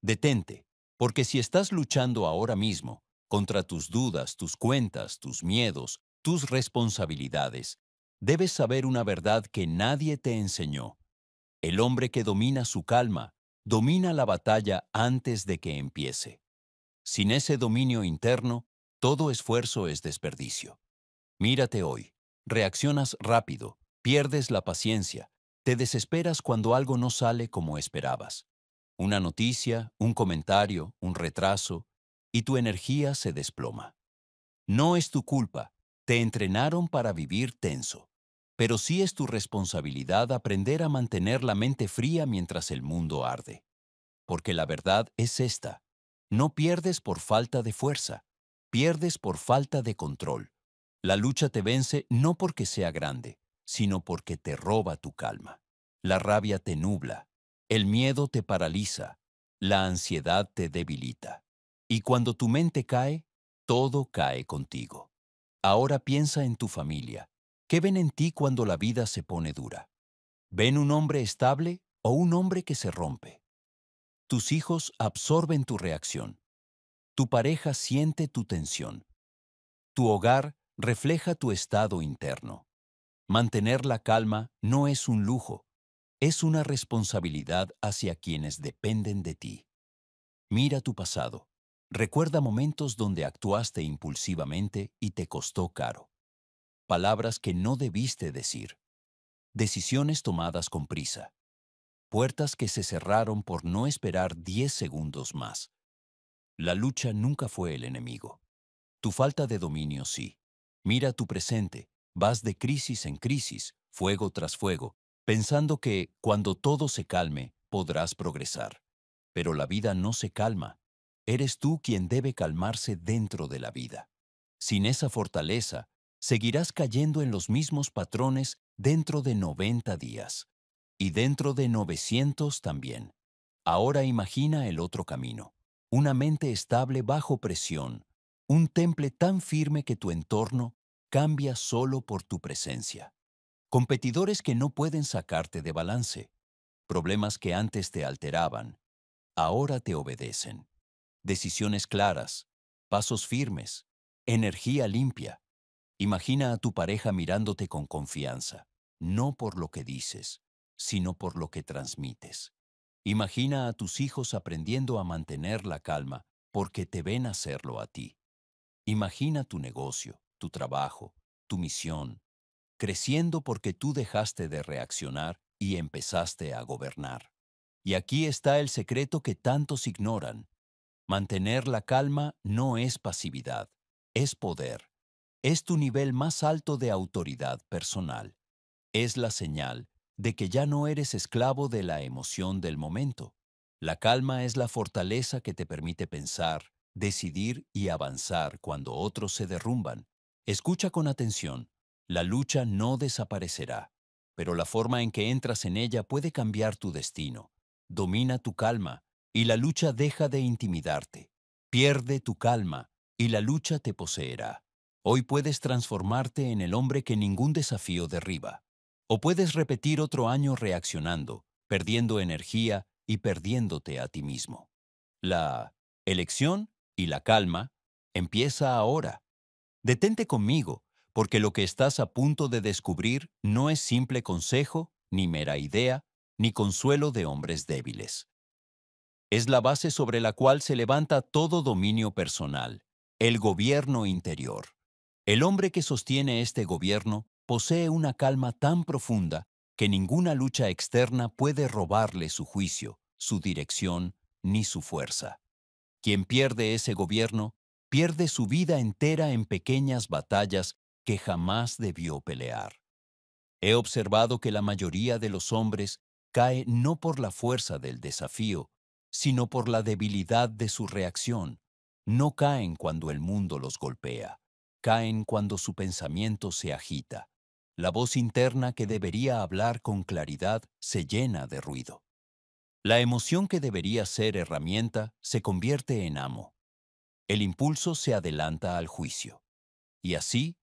Detente, porque si estás luchando ahora mismo contra tus dudas, tus cuentas, tus miedos, tus responsabilidades, debes saber una verdad que nadie te enseñó. El hombre que domina su calma, domina la batalla antes de que empiece. Sin ese dominio interno, todo esfuerzo es desperdicio. Mírate hoy. Reaccionas rápido, pierdes la paciencia, te desesperas cuando algo no sale como esperabas. Una noticia, un comentario, un retraso, y tu energía se desploma. No es tu culpa, te entrenaron para vivir tenso. Pero sí es tu responsabilidad aprender a mantener la mente fría mientras el mundo arde. Porque la verdad es esta: no pierdes por falta de fuerza, pierdes por falta de control. La lucha te vence no porque sea grande, sino porque te roba tu calma. La rabia te nubla, el miedo te paraliza, la ansiedad te debilita. Y cuando tu mente cae, todo cae contigo. Ahora piensa en tu familia. ¿Qué ven en ti cuando la vida se pone dura? ¿Ven un hombre estable o un hombre que se rompe? Tus hijos absorben tu reacción. Tu pareja siente tu tensión. Tu hogar refleja tu estado interno. Mantener la calma no es un lujo, es una responsabilidad hacia quienes dependen de ti. Mira tu pasado. Recuerda momentos donde actuaste impulsivamente y te costó caro. Palabras que no debiste decir. Decisiones tomadas con prisa. Puertas que se cerraron por no esperar 10 segundos más. La lucha nunca fue el enemigo. Tu falta de dominio sí. Mira tu presente. Vas de crisis en crisis, fuego tras fuego, pensando que, cuando todo se calme, podrás progresar. Pero la vida no se calma. Eres tú quien debe calmarse dentro de la vida. Sin esa fortaleza, seguirás cayendo en los mismos patrones dentro de 90 días. Y dentro de 900 también. Ahora imagina el otro camino. Una mente estable bajo presión, un temple tan firme que tu entorno cambia solo por tu presencia. Competidores que no pueden sacarte de balance. Problemas que antes te alteraban, ahora te obedecen. Decisiones claras, pasos firmes, energía limpia. Imagina a tu pareja mirándote con confianza, no por lo que dices, sino por lo que transmites. Imagina a tus hijos aprendiendo a mantener la calma porque te ven hacerlo a ti. Imagina tu negocio, tu trabajo, tu misión, creciendo porque tú dejaste de reaccionar y empezaste a gobernar. Y aquí está el secreto que tantos ignoran. Mantener la calma no es pasividad, es poder. Es tu nivel más alto de autoridad personal. Es la señal de que ya no eres esclavo de la emoción del momento. La calma es la fortaleza que te permite pensar, decidir y avanzar cuando otros se derrumban. Escucha con atención. La lucha no desaparecerá, pero la forma en que entras en ella puede cambiar tu destino. Domina tu calma y la lucha deja de intimidarte. Pierde tu calma y la lucha te poseerá. Hoy puedes transformarte en el hombre que ningún desafío derriba. O puedes repetir otro año reaccionando, perdiendo energía y perdiéndote a ti mismo. La elección y la calma empieza ahora. Detente conmigo, porque lo que estás a punto de descubrir no es simple consejo, ni mera idea, ni consuelo de hombres débiles. Es la base sobre la cual se levanta todo dominio personal, el gobierno interior. El hombre que sostiene este gobierno posee una calma tan profunda que ninguna lucha externa puede robarle su juicio, su dirección, ni su fuerza. Quien pierde ese gobierno, pierde su vida entera en pequeñas batallas que jamás debió pelear. He observado que la mayoría de los hombres cae no por la fuerza del desafío, sino por la debilidad de su reacción. No caen cuando el mundo los golpea, caen cuando su pensamiento se agita. La voz interna que debería hablar con claridad se llena de ruido. La emoción que debería ser herramienta se convierte en amo. El impulso se adelanta al juicio. Y así,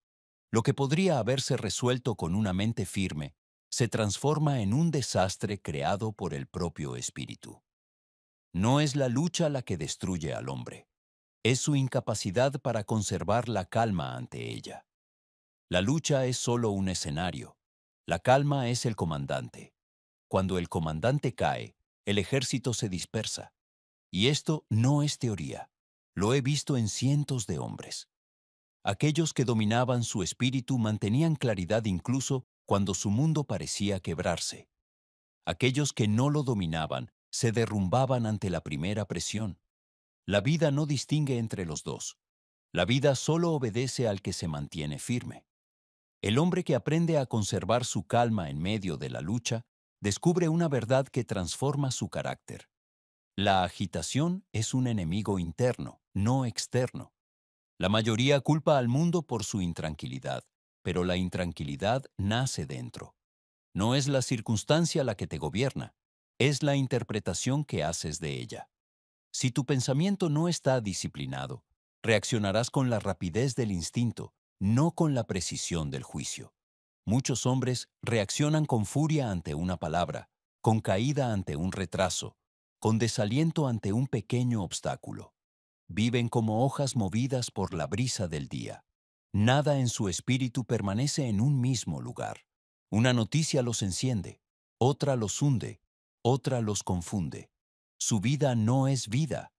lo que podría haberse resuelto con una mente firme se transforma en un desastre creado por el propio espíritu. No es la lucha la que destruye al hombre. Es su incapacidad para conservar la calma ante ella. La lucha es solo un escenario. La calma es el comandante. Cuando el comandante cae, el ejército se dispersa. Y esto no es teoría. Lo he visto en cientos de hombres. Aquellos que dominaban su espíritu mantenían claridad incluso cuando su mundo parecía quebrarse. Aquellos que no lo dominaban se derrumbaban ante la primera presión. La vida no distingue entre los dos. La vida solo obedece al que se mantiene firme. El hombre que aprende a conservar su calma en medio de la lucha descubre una verdad que transforma su carácter. La agitación es un enemigo interno, no externo. La mayoría culpa al mundo por su intranquilidad, pero la intranquilidad nace dentro. No es la circunstancia la que te gobierna, es la interpretación que haces de ella. Si tu pensamiento no está disciplinado, reaccionarás con la rapidez del instinto, no con la precisión del juicio. Muchos hombres reaccionan con furia ante una palabra, con caída ante un retraso, con desaliento ante un pequeño obstáculo. Viven como hojas movidas por la brisa del día. Nada en su espíritu permanece en un mismo lugar. Una noticia los enciende, otra los hunde, otra los confunde. Su vida no es vida,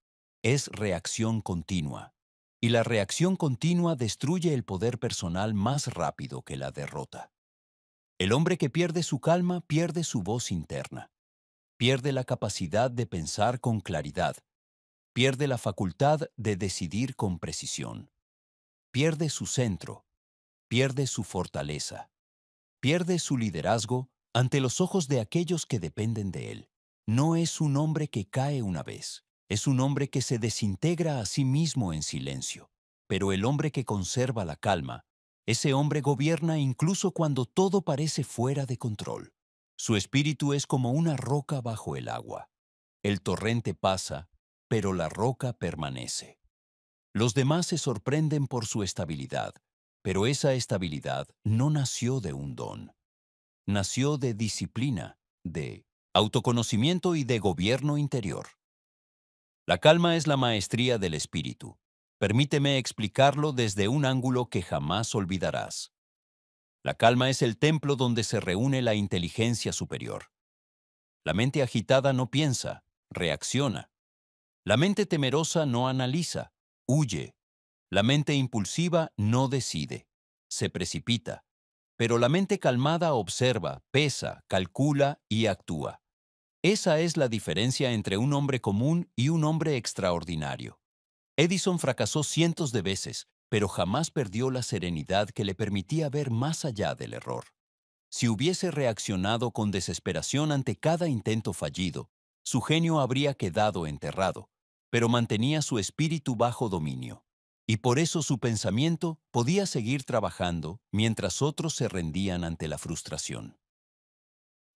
es reacción continua. Y la reacción continua destruye el poder personal más rápido que la derrota. El hombre que pierde su calma pierde su voz interna, pierde la capacidad de pensar con claridad, pierde la facultad de decidir con precisión, pierde su centro, pierde su fortaleza, pierde su liderazgo ante los ojos de aquellos que dependen de él. No es un hombre que cae una vez, es un hombre que se desintegra a sí mismo en silencio. Pero el hombre que conserva la calma, ese hombre gobierna incluso cuando todo parece fuera de control. Su espíritu es como una roca bajo el agua. El torrente pasa, pero la roca permanece. Los demás se sorprenden por su estabilidad, pero esa estabilidad no nació de un don. Nació de disciplina, de autoconocimiento y de gobierno interior. La calma es la maestría del espíritu. Permíteme explicarlo desde un ángulo que jamás olvidarás. La calma es el templo donde se reúne la inteligencia superior. La mente agitada no piensa, reacciona. La mente temerosa no analiza, huye. La mente impulsiva no decide, se precipita. Pero la mente calmada observa, pesa, calcula y actúa. Esa es la diferencia entre un hombre común y un hombre extraordinario. Edison fracasó cientos de veces, pero jamás perdió la serenidad que le permitía ver más allá del error. Si hubiese reaccionado con desesperación ante cada intento fallido, su genio habría quedado enterrado, pero mantenía su espíritu bajo dominio. Y por eso su pensamiento podía seguir trabajando mientras otros se rendían ante la frustración.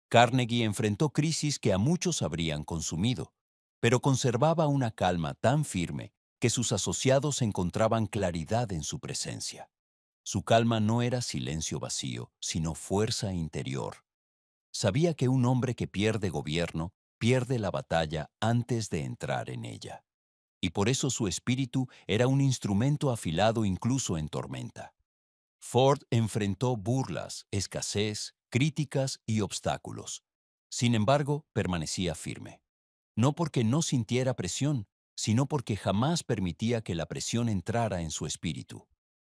Carnegie enfrentó crisis que a muchos habrían consumido, pero conservaba una calma tan firme que sus asociados encontraban claridad en su presencia. Su calma no era silencio vacío, sino fuerza interior. Sabía que un hombre que pierde gobierno pierde la batalla antes de entrar en ella. Y por eso su espíritu era un instrumento afilado incluso en tormenta. Ford enfrentó burlas, escasez, críticas y obstáculos. Sin embargo, permanecía firme. No porque no sintiera presión, sino porque jamás permitía que la presión entrara en su espíritu.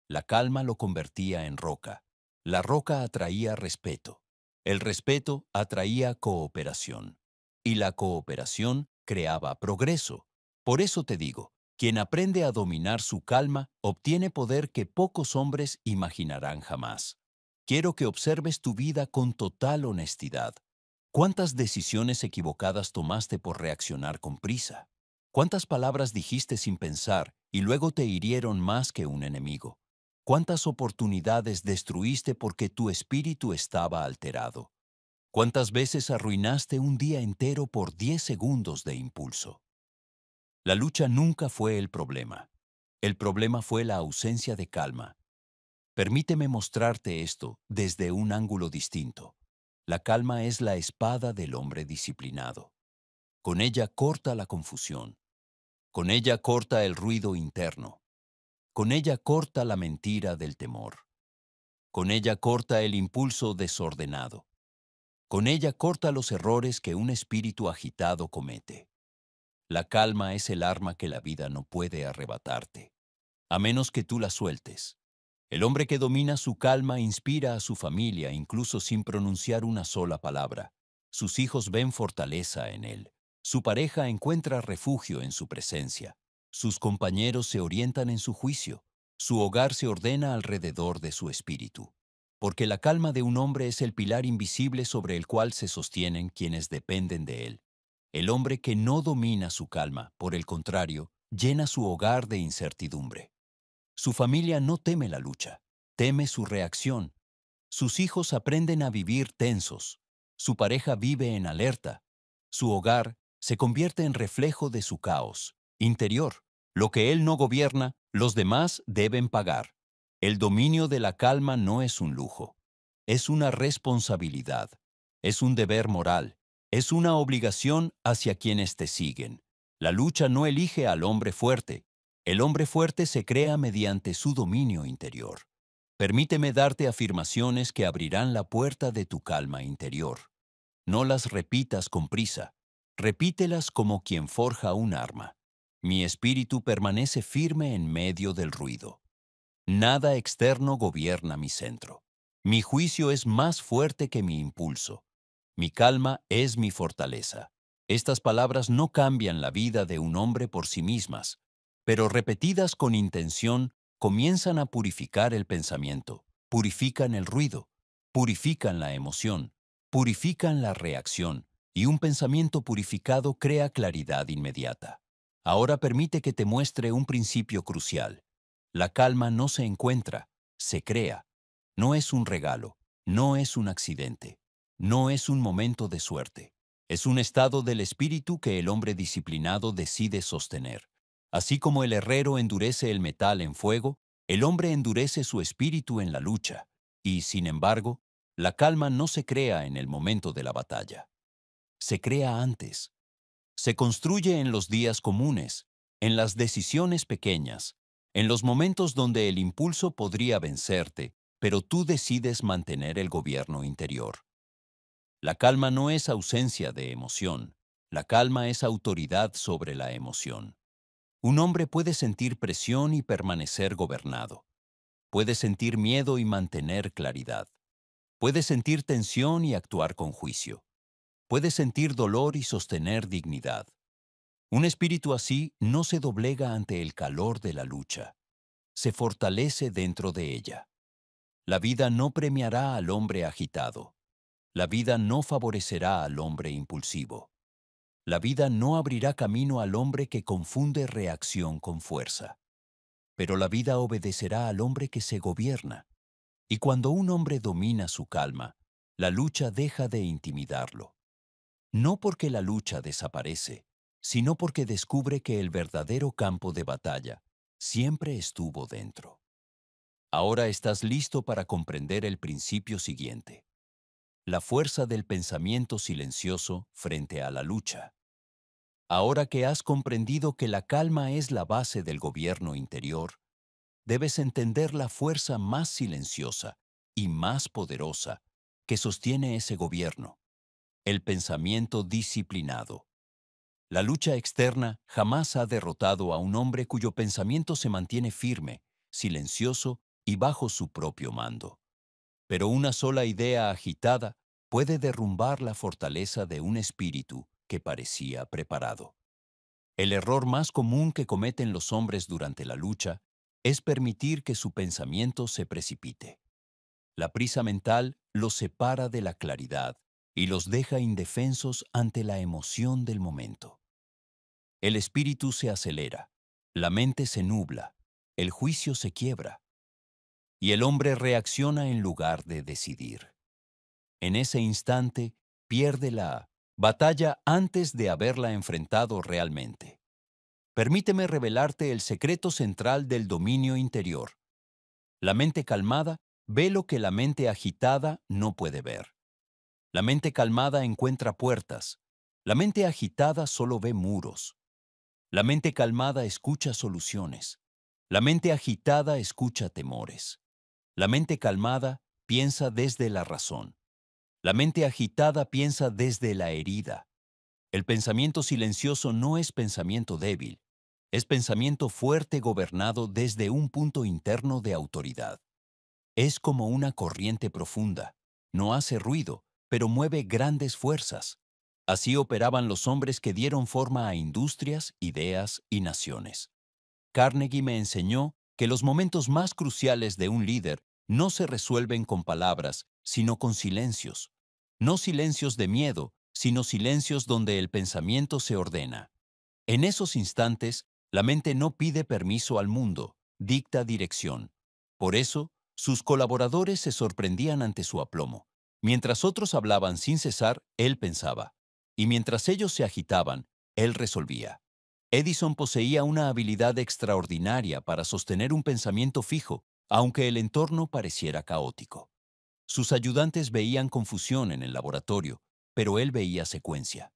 La calma lo convertía en roca. La roca atraía respeto. El respeto atraía cooperación. Y la cooperación creaba progreso. Por eso te digo, quien aprende a dominar su calma obtiene poder que pocos hombres imaginarán jamás. Quiero que observes tu vida con total honestidad. ¿Cuántas decisiones equivocadas tomaste por reaccionar con prisa? ¿Cuántas palabras dijiste sin pensar y luego te hirieron más que un enemigo? ¿Cuántas oportunidades destruiste porque tu espíritu estaba alterado? ¿Cuántas veces arruinaste un día entero por 10 segundos de impulso? La lucha nunca fue el problema. El problema fue la ausencia de calma. Permíteme mostrarte esto desde un ángulo distinto. La calma es la espada del hombre disciplinado. Con ella corta la confusión. Con ella corta el ruido interno. Con ella corta la mentira del temor. Con ella corta el impulso desordenado. Con ella corta los errores que un espíritu agitado comete. La calma es el arma que la vida no puede arrebatarte, a menos que tú la sueltes. El hombre que domina su calma inspira a su familia incluso sin pronunciar una sola palabra. Sus hijos ven fortaleza en él. Su pareja encuentra refugio en su presencia. Sus compañeros se orientan en su juicio. Su hogar se ordena alrededor de su espíritu. Porque la calma de un hombre es el pilar invisible sobre el cual se sostienen quienes dependen de él. El hombre que no domina su calma, por el contrario, llena su hogar de incertidumbre. Su familia no teme la lucha, teme su reacción. Sus hijos aprenden a vivir tensos. Su pareja vive en alerta. Su hogar se convierte en reflejo de su caos interior. Lo que él no gobierna, los demás deben pagar. El dominio de la calma no es un lujo. Es una responsabilidad. Es un deber moral. Es una obligación hacia quienes te siguen. La lucha no elige al hombre fuerte. El hombre fuerte se crea mediante su dominio interior. Permíteme darte afirmaciones que abrirán la puerta de tu calma interior. No las repitas con prisa. Repítelas como quien forja un arma. Mi espíritu permanece firme en medio del ruido. Nada externo gobierna mi centro. Mi juicio es más fuerte que mi impulso. Mi calma es mi fortaleza. Estas palabras no cambian la vida de un hombre por sí mismas, pero repetidas con intención comienzan a purificar el pensamiento, purifican el ruido, purifican la emoción, purifican la reacción, y un pensamiento purificado crea claridad inmediata. Ahora permite que te muestre un principio crucial. La calma no se encuentra, se crea. No es un regalo, no es un accidente, no es un momento de suerte. Es un estado del espíritu que el hombre disciplinado decide sostener. Así como el herrero endurece el metal en fuego, el hombre endurece su espíritu en la lucha. Y, sin embargo, la calma no se crea en el momento de la batalla. Se crea antes. Se construye en los días comunes, en las decisiones pequeñas, en los momentos donde el impulso podría vencerte, pero tú decides mantener el gobierno interior. La calma no es ausencia de emoción. La calma es autoridad sobre la emoción. Un hombre puede sentir presión y permanecer gobernado. Puede sentir miedo y mantener claridad. Puede sentir tensión y actuar con juicio. Puede sentir dolor y sostener dignidad. Un espíritu así no se doblega ante el calor de la lucha. Se fortalece dentro de ella. La vida no premiará al hombre agitado. La vida no favorecerá al hombre impulsivo. La vida no abrirá camino al hombre que confunde reacción con fuerza. Pero la vida obedecerá al hombre que se gobierna. Y cuando un hombre domina su calma, la lucha deja de intimidarlo. No porque la lucha desaparece, sino porque descubre que el verdadero campo de batalla siempre estuvo dentro. Ahora estás listo para comprender el principio siguiente: la fuerza del pensamiento silencioso frente a la lucha. Ahora que has comprendido que la calma es la base del gobierno interior, debes entender la fuerza más silenciosa y más poderosa que sostiene ese gobierno: el pensamiento disciplinado. La lucha externa jamás ha derrotado a un hombre cuyo pensamiento se mantiene firme, silencioso y bajo su propio mando. Pero una sola idea agitada puede derrumbar la fortaleza de un espíritu que parecía preparado. El error más común que cometen los hombres durante la lucha es permitir que su pensamiento se precipite. La prisa mental los separa de la claridad y los deja indefensos ante la emoción del momento. El espíritu se acelera, la mente se nubla, el juicio se quiebra, y el hombre reacciona en lugar de decidir. En ese instante, pierde la batalla antes de haberla enfrentado realmente. Permíteme revelarte el secreto central del dominio interior. La mente calmada ve lo que la mente agitada no puede ver. La mente calmada encuentra puertas, La mente agitada solo ve muros. La mente calmada escucha soluciones. La mente agitada escucha temores. La mente calmada piensa desde la razón. La mente agitada piensa desde la herida. El pensamiento silencioso no es pensamiento débil, es pensamiento fuerte gobernado desde un punto interno de autoridad. Es como una corriente profunda. No hace ruido, pero mueve grandes fuerzas. Así operaban los hombres que dieron forma a industrias, ideas y naciones. Carnegie me enseñó que los momentos más cruciales de un líder no se resuelven con palabras, sino con silencios. No silencios de miedo, sino silencios donde el pensamiento se ordena. En esos instantes, la mente no pide permiso al mundo, dicta dirección. Por eso, sus colaboradores se sorprendían ante su aplomo. Mientras otros hablaban sin cesar, él pensaba. Y mientras ellos se agitaban, él resolvía. Edison poseía una habilidad extraordinaria para sostener un pensamiento fijo, aunque el entorno pareciera caótico. Sus ayudantes veían confusión en el laboratorio, pero él veía secuencia.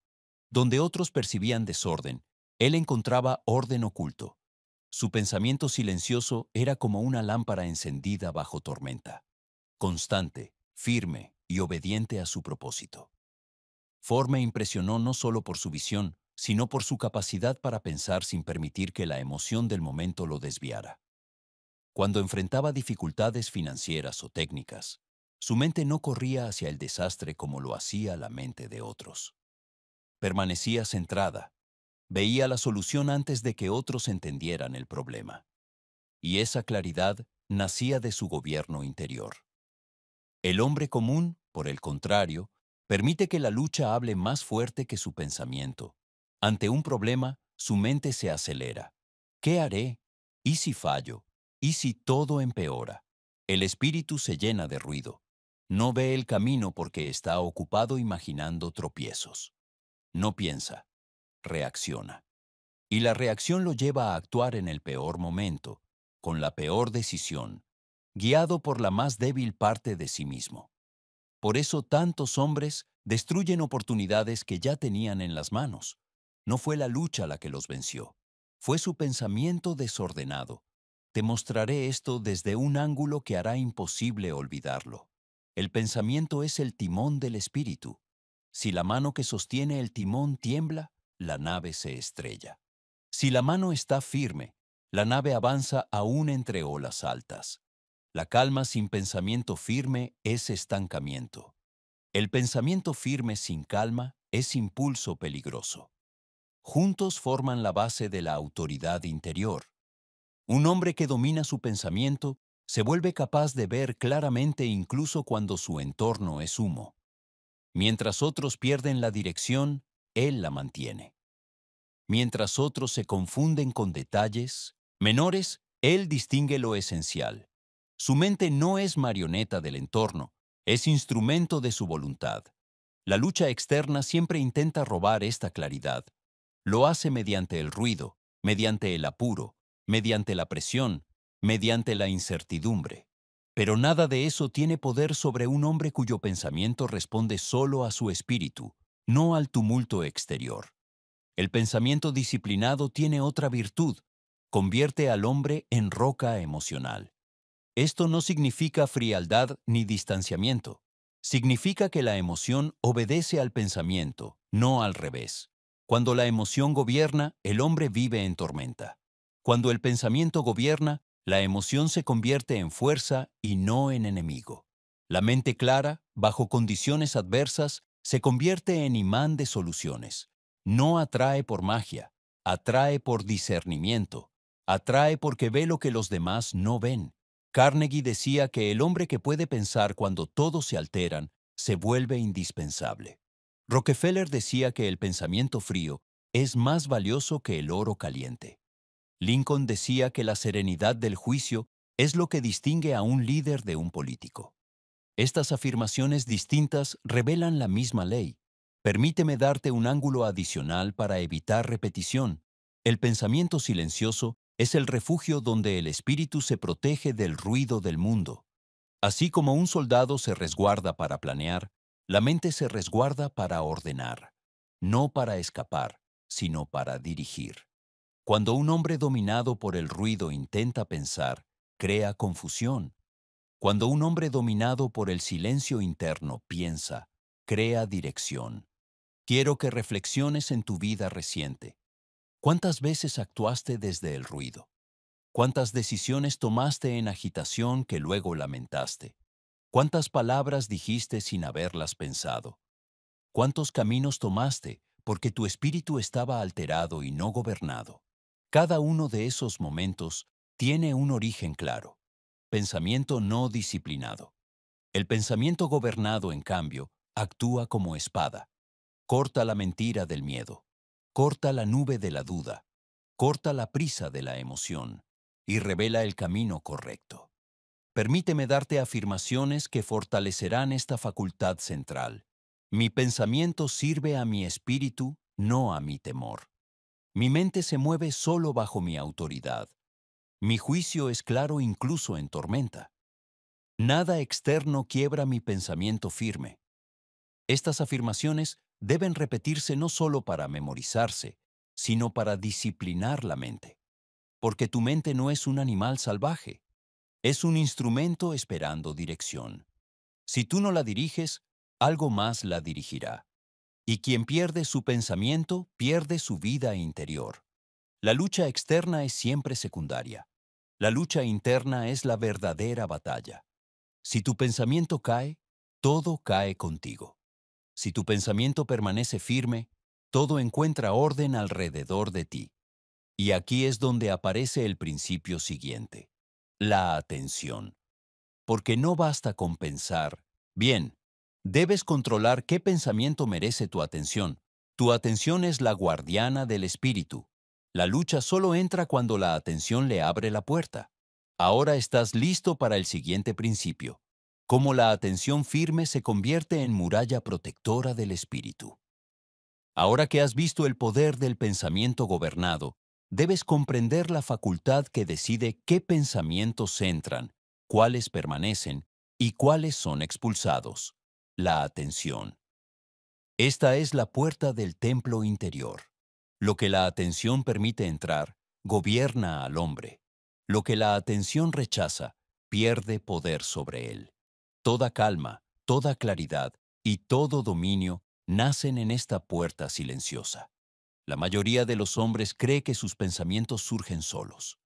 Donde otros percibían desorden, él encontraba orden oculto. Su pensamiento silencioso era como una lámpara encendida bajo tormenta, constante, firme y obediente a su propósito. Ford me impresionó no solo por su visión, sino por su capacidad para pensar sin permitir que la emoción del momento lo desviara. Cuando enfrentaba dificultades financieras o técnicas, su mente no corría hacia el desastre como lo hacía la mente de otros. Permanecía centrada, veía la solución antes de que otros entendieran el problema. Y esa claridad nacía de su gobierno interior. El hombre común, por el contrario, permite que la lucha hable más fuerte que su pensamiento. Ante un problema, su mente se acelera. ¿Qué haré? ¿Y si fallo? ¿Y si todo empeora? El espíritu se llena de ruido. No ve el camino porque está ocupado imaginando tropiezos. No piensa, reacciona. Y la reacción lo lleva a actuar en el peor momento, con la peor decisión, guiado por la más débil parte de sí mismo. Por eso tantos hombres destruyen oportunidades que ya tenían en las manos. No fue la lucha la que los venció, fue su pensamiento desordenado. Te mostraré esto desde un ángulo que hará imposible olvidarlo. El pensamiento es el timón del espíritu. Si la mano que sostiene el timón tiembla, la nave se estrella. Si la mano está firme, la nave avanza aún entre olas altas. La calma sin pensamiento firme es estancamiento. El pensamiento firme sin calma es impulso peligroso. Juntos forman la base de la autoridad interior. Un hombre que domina su pensamiento se vuelve capaz de ver claramente incluso cuando su entorno es humo. Mientras otros pierden la dirección, él la mantiene. Mientras otros se confunden con detalles menores, él distingue lo esencial. Su mente no es marioneta del entorno, es instrumento de su voluntad. La lucha externa siempre intenta robar esta claridad. Lo hace mediante el ruido, mediante el apuro, mediante la presión, mediante la incertidumbre. Pero nada de eso tiene poder sobre un hombre cuyo pensamiento responde solo a su espíritu, no al tumulto exterior. El pensamiento disciplinado tiene otra virtud: convierte al hombre en roca emocional. Esto no significa frialdad ni distanciamiento. Significa que la emoción obedece al pensamiento, no al revés. Cuando la emoción gobierna, el hombre vive en tormenta. Cuando el pensamiento gobierna, la emoción se convierte en fuerza y no en enemigo. La mente clara, bajo condiciones adversas, se convierte en imán de soluciones. No atrae por magia, atrae por discernimiento, atrae porque ve lo que los demás no ven. Carnegie decía que el hombre que puede pensar cuando todos se alteran se vuelve indispensable. Rockefeller decía que el pensamiento frío es más valioso que el oro caliente. Lincoln decía que la serenidad del juicio es lo que distingue a un líder de un político. Estas afirmaciones distintas revelan la misma ley. Permíteme darte un ángulo adicional para evitar repetición. El pensamiento silencioso es el refugio donde el espíritu se protege del ruido del mundo. Así como un soldado se resguarda para planear, la mente se resguarda para ordenar. no para escapar, sino para dirigir. Cuando un hombre dominado por el ruido intenta pensar, crea confusión. Cuando un hombre dominado por el silencio interno piensa, crea dirección. Quiero que reflexiones en tu vida reciente. ¿Cuántas veces actuaste desde el ruido? ¿Cuántas decisiones tomaste en agitación que luego lamentaste? ¿Cuántas palabras dijiste sin haberlas pensado? ¿Cuántos caminos tomaste porque tu espíritu estaba alterado y no gobernado? Cada uno de esos momentos tiene un origen claro: pensamiento no disciplinado. El pensamiento gobernado, en cambio, actúa como espada. Corta la mentira del miedo, corta la nube de la duda, corta la prisa de la emoción y revela el camino correcto. Permíteme darte afirmaciones que fortalecerán esta facultad central. Mi pensamiento sirve a mi espíritu, no a mi temor. Mi mente se mueve solo bajo mi autoridad. Mi juicio es claro incluso en tormenta. Nada externo quiebra mi pensamiento firme. Estas afirmaciones deben repetirse no solo para memorizarse, sino para disciplinar la mente. Porque tu mente no es un animal salvaje, es un instrumento esperando dirección. Si tú no la diriges, algo más la dirigirá. Y quien pierde su pensamiento, pierde su vida interior. La lucha externa es siempre secundaria. La lucha interna es la verdadera batalla. Si tu pensamiento cae, todo cae contigo. Si tu pensamiento permanece firme, todo encuentra orden alrededor de ti. Y aquí es donde aparece el principio siguiente: la atención. Porque no basta con pensar. Bien, debes controlar qué pensamiento merece tu atención. Tu atención es la guardiana del espíritu. La lucha solo entra cuando la atención le abre la puerta. Ahora estás listo para el siguiente principio: cómo la atención firme se convierte en muralla protectora del espíritu. Ahora que has visto el poder del pensamiento gobernado, debes comprender la facultad que decide qué pensamientos entran, cuáles permanecen y cuáles son expulsados: la atención. Esta es la puerta del templo interior. Lo que la atención permite entrar, gobierna al hombre. Lo que la atención rechaza, pierde poder sobre él. Toda calma, toda claridad y todo dominio nacen en esta puerta silenciosa. La mayoría de los hombres cree que sus pensamientos surgen solos.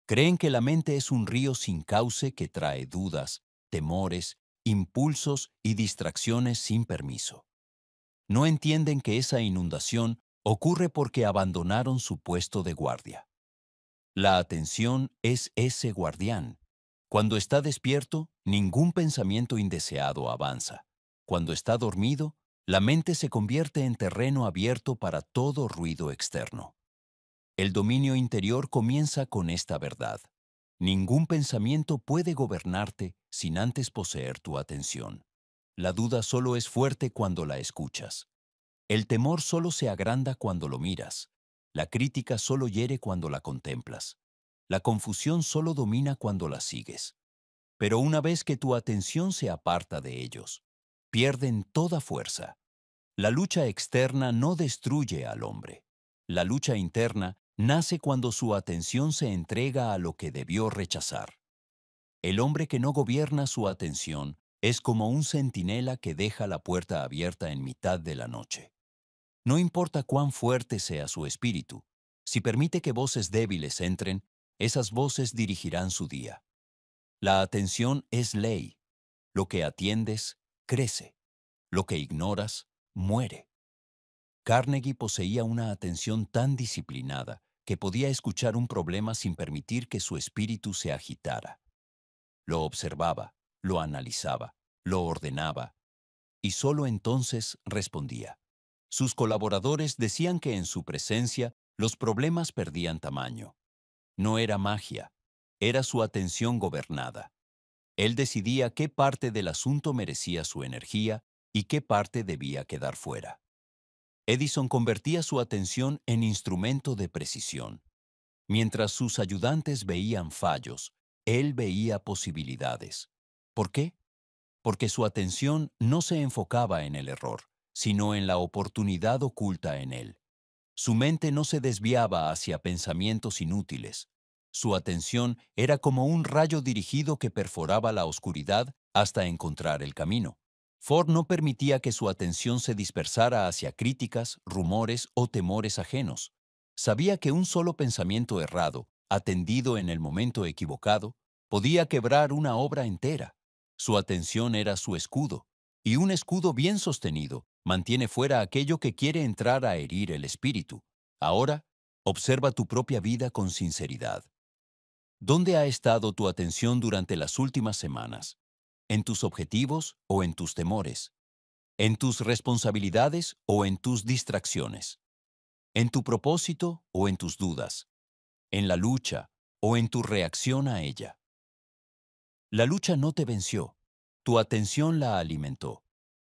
Creen que la mente es un río sin cauce que trae dudas, temores, impulsos y distracciones sin permiso. No entienden que esa inundación ocurre porque abandonaron su puesto de guardia. La atención es ese guardián. Cuando está despierto, ningún pensamiento indeseado avanza. Cuando está dormido, la mente se convierte en terreno abierto para todo ruido externo. El dominio interior comienza con esta verdad: ningún pensamiento puede gobernarte sin antes poseer tu atención. La duda solo es fuerte cuando la escuchas. El temor solo se agranda cuando lo miras. La crítica solo hiere cuando la contemplas. La confusión solo domina cuando la sigues. Pero una vez que tu atención se aparta de ellos, pierden toda fuerza. La lucha externa no destruye al hombre. La lucha interna nace cuando su atención se entrega a lo que debió rechazar. El hombre que no gobierna su atención es como un centinela que deja la puerta abierta en mitad de la noche. No importa cuán fuerte sea su espíritu, si permite que voces débiles entren, esas voces dirigirán su día. La atención es ley. Lo que atiendes, crece. Lo que ignoras, muere. Carnegie poseía una atención tan disciplinada que podía escuchar un problema sin permitir que su espíritu se agitara. Lo observaba, lo analizaba, lo ordenaba, y solo entonces respondía. Sus colaboradores decían que en su presencia los problemas perdían tamaño. No era magia, era su atención gobernada. Él decidía qué parte del asunto merecía su energía y qué parte debía quedar fuera. Edison convertía su atención en instrumento de precisión. Mientras sus ayudantes veían fallos, él veía posibilidades. ¿Por qué? Porque su atención no se enfocaba en el error, sino en la oportunidad oculta en él. Su mente no se desviaba hacia pensamientos inútiles. Su atención era como un rayo dirigido que perforaba la oscuridad hasta encontrar el camino. Ford no permitía que su atención se dispersara hacia críticas, rumores o temores ajenos. Sabía que un solo pensamiento errado, atendido en el momento equivocado, podía quebrar una obra entera. Su atención era su escudo, y un escudo bien sostenido mantiene fuera aquello que quiere entrar a herir el espíritu. Ahora, observa tu propia vida con sinceridad. ¿Dónde ha estado tu atención durante las últimas semanas? ¿En tus objetivos o en tus temores? ¿En tus responsabilidades o en tus distracciones? ¿En tu propósito o en tus dudas? ¿En la lucha o en tu reacción a ella? La lucha no te venció, tu atención la alimentó.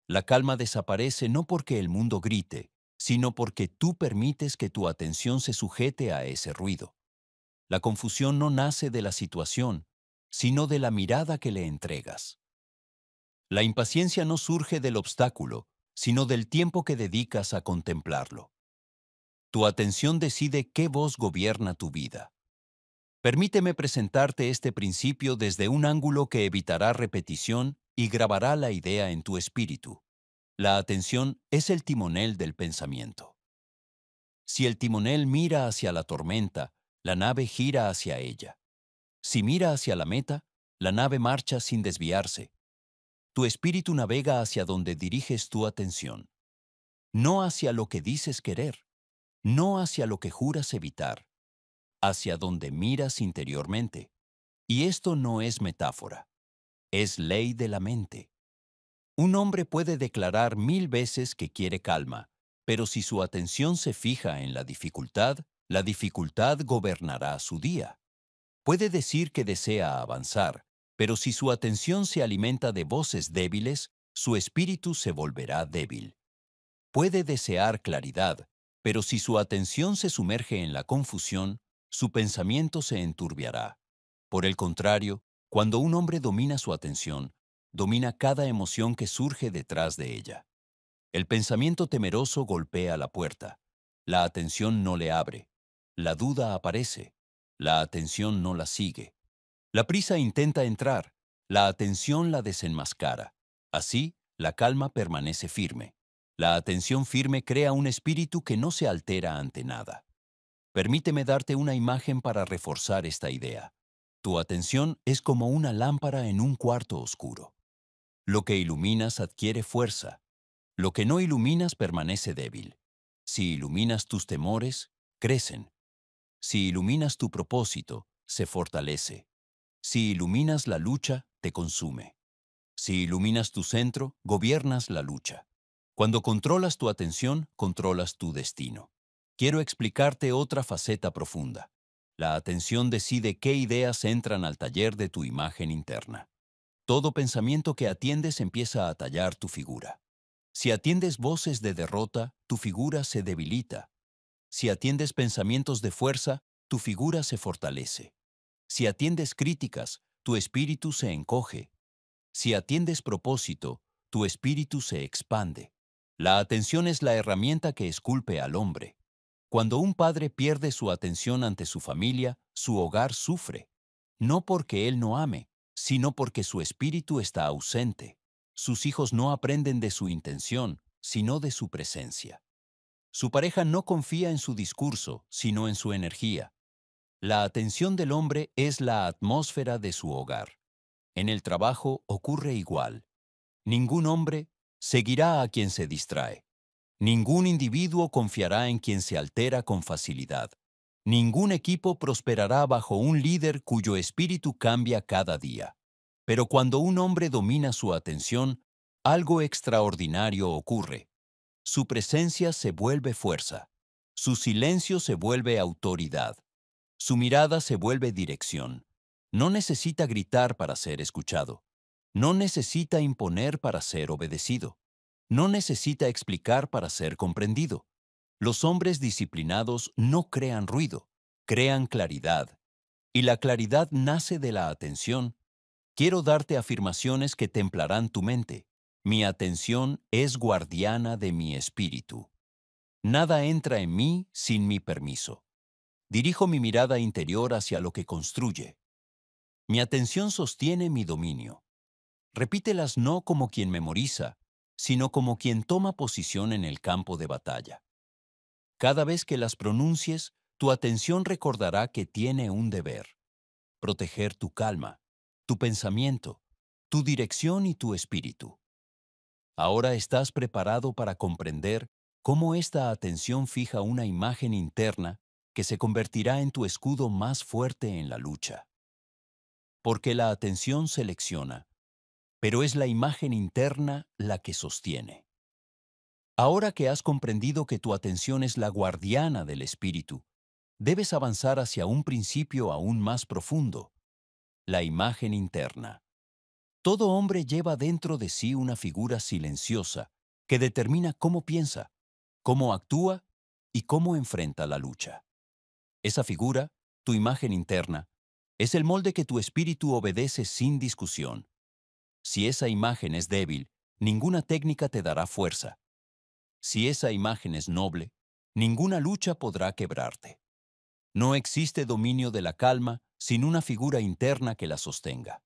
La calma desaparece no porque el mundo grite, sino porque tú permites que tu atención se sujete a ese ruido. La confusión no nace de la situación, sino de la mirada que le entregas. La impaciencia no surge del obstáculo, sino del tiempo que dedicas a contemplarlo. Tu atención decide qué voz gobierna tu vida. Permíteme presentarte este principio desde un ángulo que evitará repetición y grabará la idea en tu espíritu. La atención es el timonel del pensamiento. Si el timonel mira hacia la tormenta, la nave gira hacia ella. Si mira hacia la meta, la nave marcha sin desviarse. Tu espíritu navega hacia donde diriges tu atención. No hacia lo que dices querer, no hacia lo que juras evitar, hacia donde miras interiormente. Y esto no es metáfora, es ley de la mente. Un hombre puede declarar 1000 veces que quiere calma, pero si su atención se fija en la dificultad gobernará su día. Puede decir que desea avanzar, pero si su atención se alimenta de voces débiles, su espíritu se volverá débil. Puede desear claridad, pero si su atención se sumerge en la confusión, su pensamiento se enturbiará. Por el contrario, cuando un hombre domina su atención, domina cada emoción que surge detrás de ella. El pensamiento temeroso golpea la puerta. La atención no le abre. La duda aparece. La atención no la sigue. La prisa intenta entrar. La atención la desenmascara. Así, la calma permanece firme. La atención firme crea un espíritu que no se altera ante nada. Permíteme darte una imagen para reforzar esta idea. Tu atención es como una lámpara en un cuarto oscuro. Lo que iluminas adquiere fuerza. Lo que no iluminas permanece débil. Si iluminas tus temores, crecen. Si iluminas tu propósito, se fortalece. Si iluminas la lucha, te consume. Si iluminas tu centro, gobiernas la lucha. Cuando controlas tu atención, controlas tu destino. Quiero explicarte otra faceta profunda. La atención decide qué ideas entran al taller de tu imagen interna. Todo pensamiento que atiendes empieza a tallar tu figura. Si atiendes voces de derrota, tu figura se debilita. Si atiendes pensamientos de fuerza, tu figura se fortalece. Si atiendes críticas, tu espíritu se encoge. Si atiendes propósito, tu espíritu se expande. La atención es la herramienta que esculpe al hombre. Cuando un padre pierde su atención ante su familia, su hogar sufre. No porque él no ame, sino porque su espíritu está ausente. Sus hijos no aprenden de su intención, sino de su presencia. Su pareja no confía en su discurso, sino en su energía. La atención del hombre es la atmósfera de su hogar. En el trabajo ocurre igual. Ningún hombre seguirá a quien se distrae. Ningún individuo confiará en quien se altera con facilidad. Ningún equipo prosperará bajo un líder cuyo espíritu cambia cada día. Pero cuando un hombre domina su atención, algo extraordinario ocurre. Su presencia se vuelve fuerza. Su silencio se vuelve autoridad. Su mirada se vuelve dirección. No necesita gritar para ser escuchado. No necesita imponer para ser obedecido. No necesita explicar para ser comprendido. Los hombres disciplinados no crean ruido, crean claridad. Y la claridad nace de la atención. Quiero darte afirmaciones que templarán tu mente. Mi atención es guardiana de mi espíritu. Nada entra en mí sin mi permiso. Dirijo mi mirada interior hacia lo que construye. Mi atención sostiene mi dominio. Repítelas no como quien memoriza, sino como quien toma posición en el campo de batalla. Cada vez que las pronuncies, tu atención recordará que tiene un deber: proteger tu calma, tu pensamiento, tu dirección y tu espíritu. Ahora estás preparado para comprender cómo esta atención fija una imagen interna que se convertirá en tu escudo más fuerte en la lucha. Porque la atención selecciona, pero es la imagen interna la que sostiene. Ahora que has comprendido que tu atención es la guardiana del espíritu, debes avanzar hacia un principio aún más profundo: la imagen interna. Todo hombre lleva dentro de sí una figura silenciosa que determina cómo piensa, cómo actúa y cómo enfrenta la lucha. Esa figura, tu imagen interna, es el molde que tu espíritu obedece sin discusión. Si esa imagen es débil, ninguna técnica te dará fuerza. Si esa imagen es noble, ninguna lucha podrá quebrarte. No existe dominio de la calma sin una figura interna que la sostenga.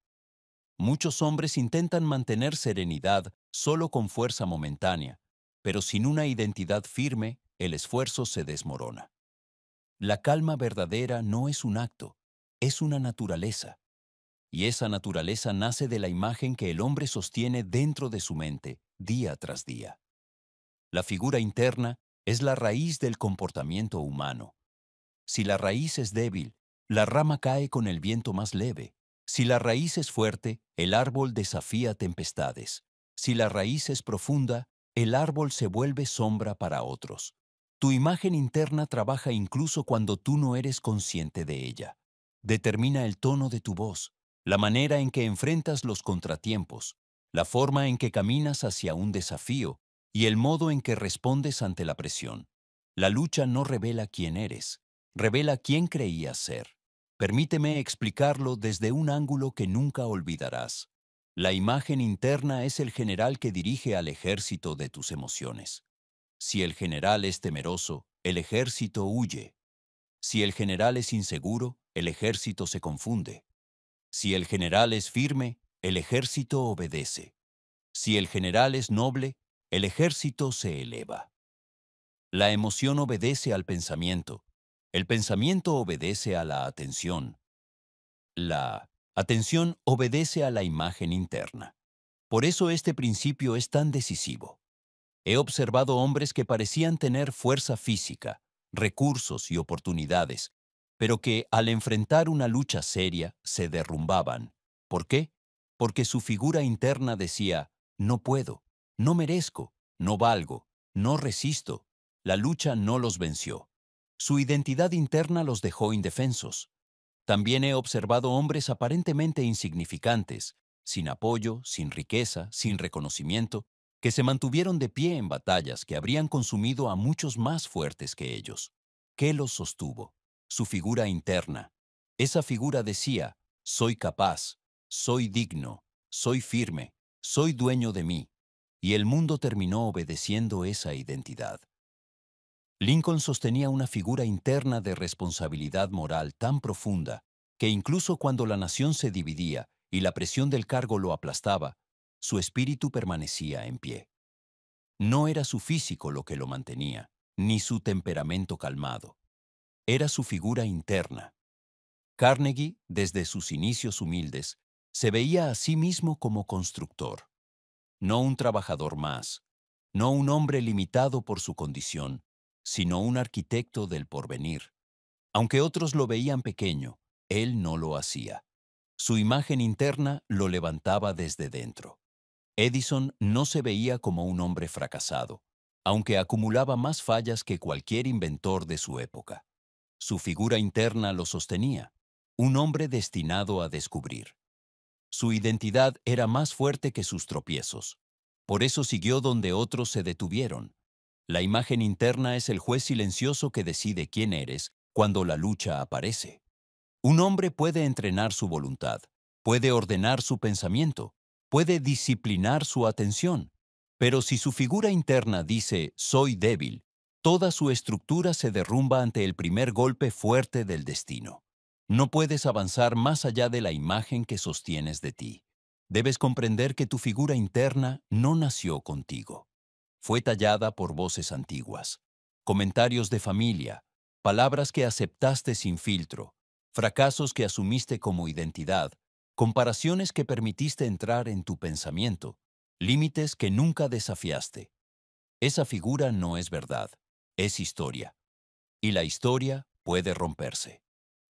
Muchos hombres intentan mantener serenidad solo con fuerza momentánea, pero sin una identidad firme, el esfuerzo se desmorona. La calma verdadera no es un acto, es una naturaleza. Y esa naturaleza nace de la imagen que el hombre sostiene dentro de su mente, día tras día. La figura interna es la raíz del comportamiento humano. Si la raíz es débil, la rama cae con el viento más leve. Si la raíz es fuerte, el árbol desafía tempestades. Si la raíz es profunda, el árbol se vuelve sombra para otros. Tu imagen interna trabaja incluso cuando tú no eres consciente de ella. Determina el tono de tu voz, la manera en que enfrentas los contratiempos, la forma en que caminas hacia un desafío y el modo en que respondes ante la presión. La lucha no revela quién eres, revela quién creías ser. Permíteme explicarlo desde un ángulo que nunca olvidarás. La imagen interna es el general que dirige al ejército de tus emociones. Si el general es temeroso, el ejército huye. Si el general es inseguro, el ejército se confunde. Si el general es firme, el ejército obedece. Si el general es noble, el ejército se eleva. La emoción obedece al pensamiento. El pensamiento obedece a la atención. La atención obedece a la imagen interna. Por eso este principio es tan decisivo. He observado hombres que parecían tener fuerza física, recursos y oportunidades, pero que al enfrentar una lucha seria se derrumbaban. ¿Por qué? Porque su figura interna decía: no puedo, no merezco, no valgo, no resisto. La lucha no los venció. Su identidad interna los dejó indefensos. También he observado hombres aparentemente insignificantes, sin apoyo, sin riqueza, sin reconocimiento, que se mantuvieron de pie en batallas que habrían consumido a muchos más fuertes que ellos. ¿Qué los sostuvo? Su figura interna. Esa figura decía: soy capaz, soy digno, soy firme, soy dueño de mí. Y el mundo terminó obedeciendo esa identidad. Lincoln sostenía una figura interna de responsabilidad moral tan profunda que incluso cuando la nación se dividía y la presión del cargo lo aplastaba, su espíritu permanecía en pie. No era su físico lo que lo mantenía, ni su temperamento calmado. Era su figura interna. Carnegie, desde sus inicios humildes, se veía a sí mismo como constructor. No un trabajador más, no un hombre limitado por su condición, sino un arquitecto del porvenir. Aunque otros lo veían pequeño, él no lo hacía. Su imagen interna lo levantaba desde dentro. Edison no se veía como un hombre fracasado, aunque acumulaba más fallas que cualquier inventor de su época. Su figura interna lo sostenía, un hombre destinado a descubrir. Su identidad era más fuerte que sus tropiezos. Por eso siguió donde otros se detuvieron. La imagen interna es el juez silencioso que decide quién eres cuando la lucha aparece. Un hombre puede entrenar su voluntad, puede ordenar su pensamiento, puede disciplinar su atención. Pero si su figura interna dice «soy débil», toda su estructura se derrumba ante el primer golpe fuerte del destino. No puedes avanzar más allá de la imagen que sostienes de ti. Debes comprender que tu figura interna no nació contigo. Fue tallada por voces antiguas, comentarios de familia, palabras que aceptaste sin filtro, fracasos que asumiste como identidad, comparaciones que permitiste entrar en tu pensamiento, límites que nunca desafiaste. Esa figura no es verdad, es historia. Y la historia puede romperse.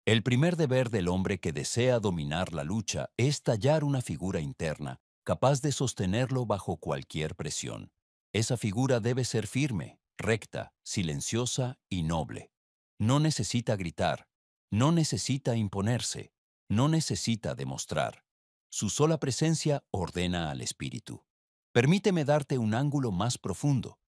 El primer deber del hombre que desea dominar la lucha es tallar una figura interna, capaz de sostenerlo bajo cualquier presión. Esa figura debe ser firme, recta, silenciosa y noble. No necesita gritar, no necesita imponerse, no necesita demostrar. Su sola presencia ordena al espíritu. Permíteme darte un ángulo más profundo.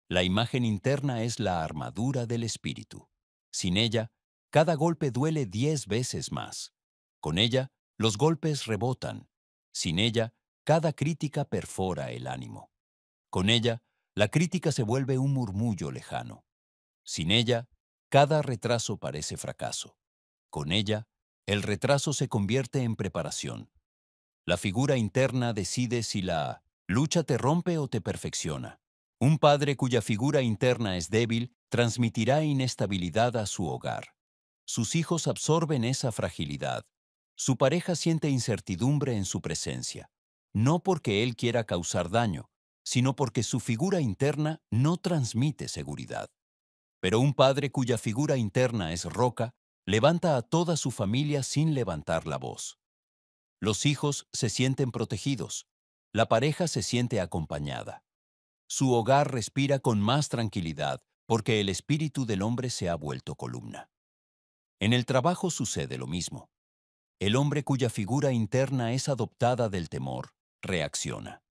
La imagen interna es la armadura del espíritu. Sin ella, cada golpe duele 10 veces más. Con ella, los golpes rebotan. Sin ella, cada crítica perfora el ánimo. Con ella, la crítica se vuelve un murmullo lejano. Sin ella, cada retraso parece fracaso. Con ella, el retraso se convierte en preparación. La figura interna decide si la lucha te rompe o te perfecciona. Un padre cuya figura interna es débil transmitirá inestabilidad a su hogar. Sus hijos absorben esa fragilidad. Su pareja siente incertidumbre en su presencia, no porque él quiera causar daño, sino porque su figura interna no transmite seguridad. Pero un padre cuya figura interna es roca, levanta a toda su familia sin levantar la voz. Los hijos se sienten protegidos, la pareja se siente acompañada. Su hogar respira con más tranquilidad porque el espíritu del hombre se ha vuelto columna. En el trabajo sucede lo mismo. El hombre cuya figura interna es adoptada del temor, reacciona.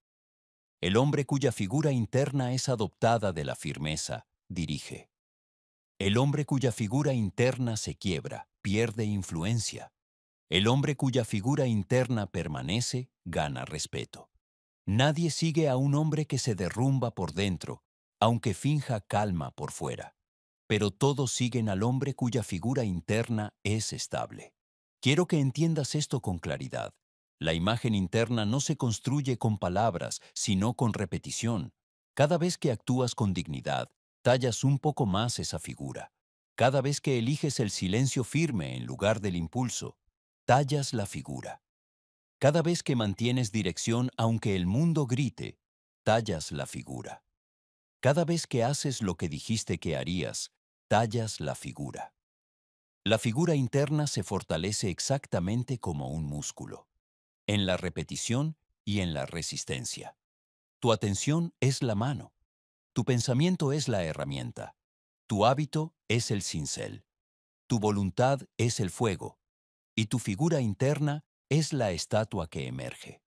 El hombre cuya figura interna es adoptada de la firmeza, dirige. El hombre cuya figura interna se quiebra, pierde influencia. El hombre cuya figura interna permanece, gana respeto. Nadie sigue a un hombre que se derrumba por dentro, aunque finja calma por fuera. Pero todos siguen al hombre cuya figura interna es estable. Quiero que entiendas esto con claridad. La imagen interna no se construye con palabras, sino con repetición. Cada vez que actúas con dignidad, tallas un poco más esa figura. Cada vez que eliges el silencio firme en lugar del impulso, tallas la figura. Cada vez que mantienes dirección aunque el mundo grite, tallas la figura. Cada vez que haces lo que dijiste que harías, tallas la figura. La figura interna se fortalece exactamente como un músculo, en la repetición y en la resistencia. Tu atención es la mano, tu pensamiento es la herramienta, tu hábito es el cincel, tu voluntad es el fuego, y tu figura interna es la estatua que emerge.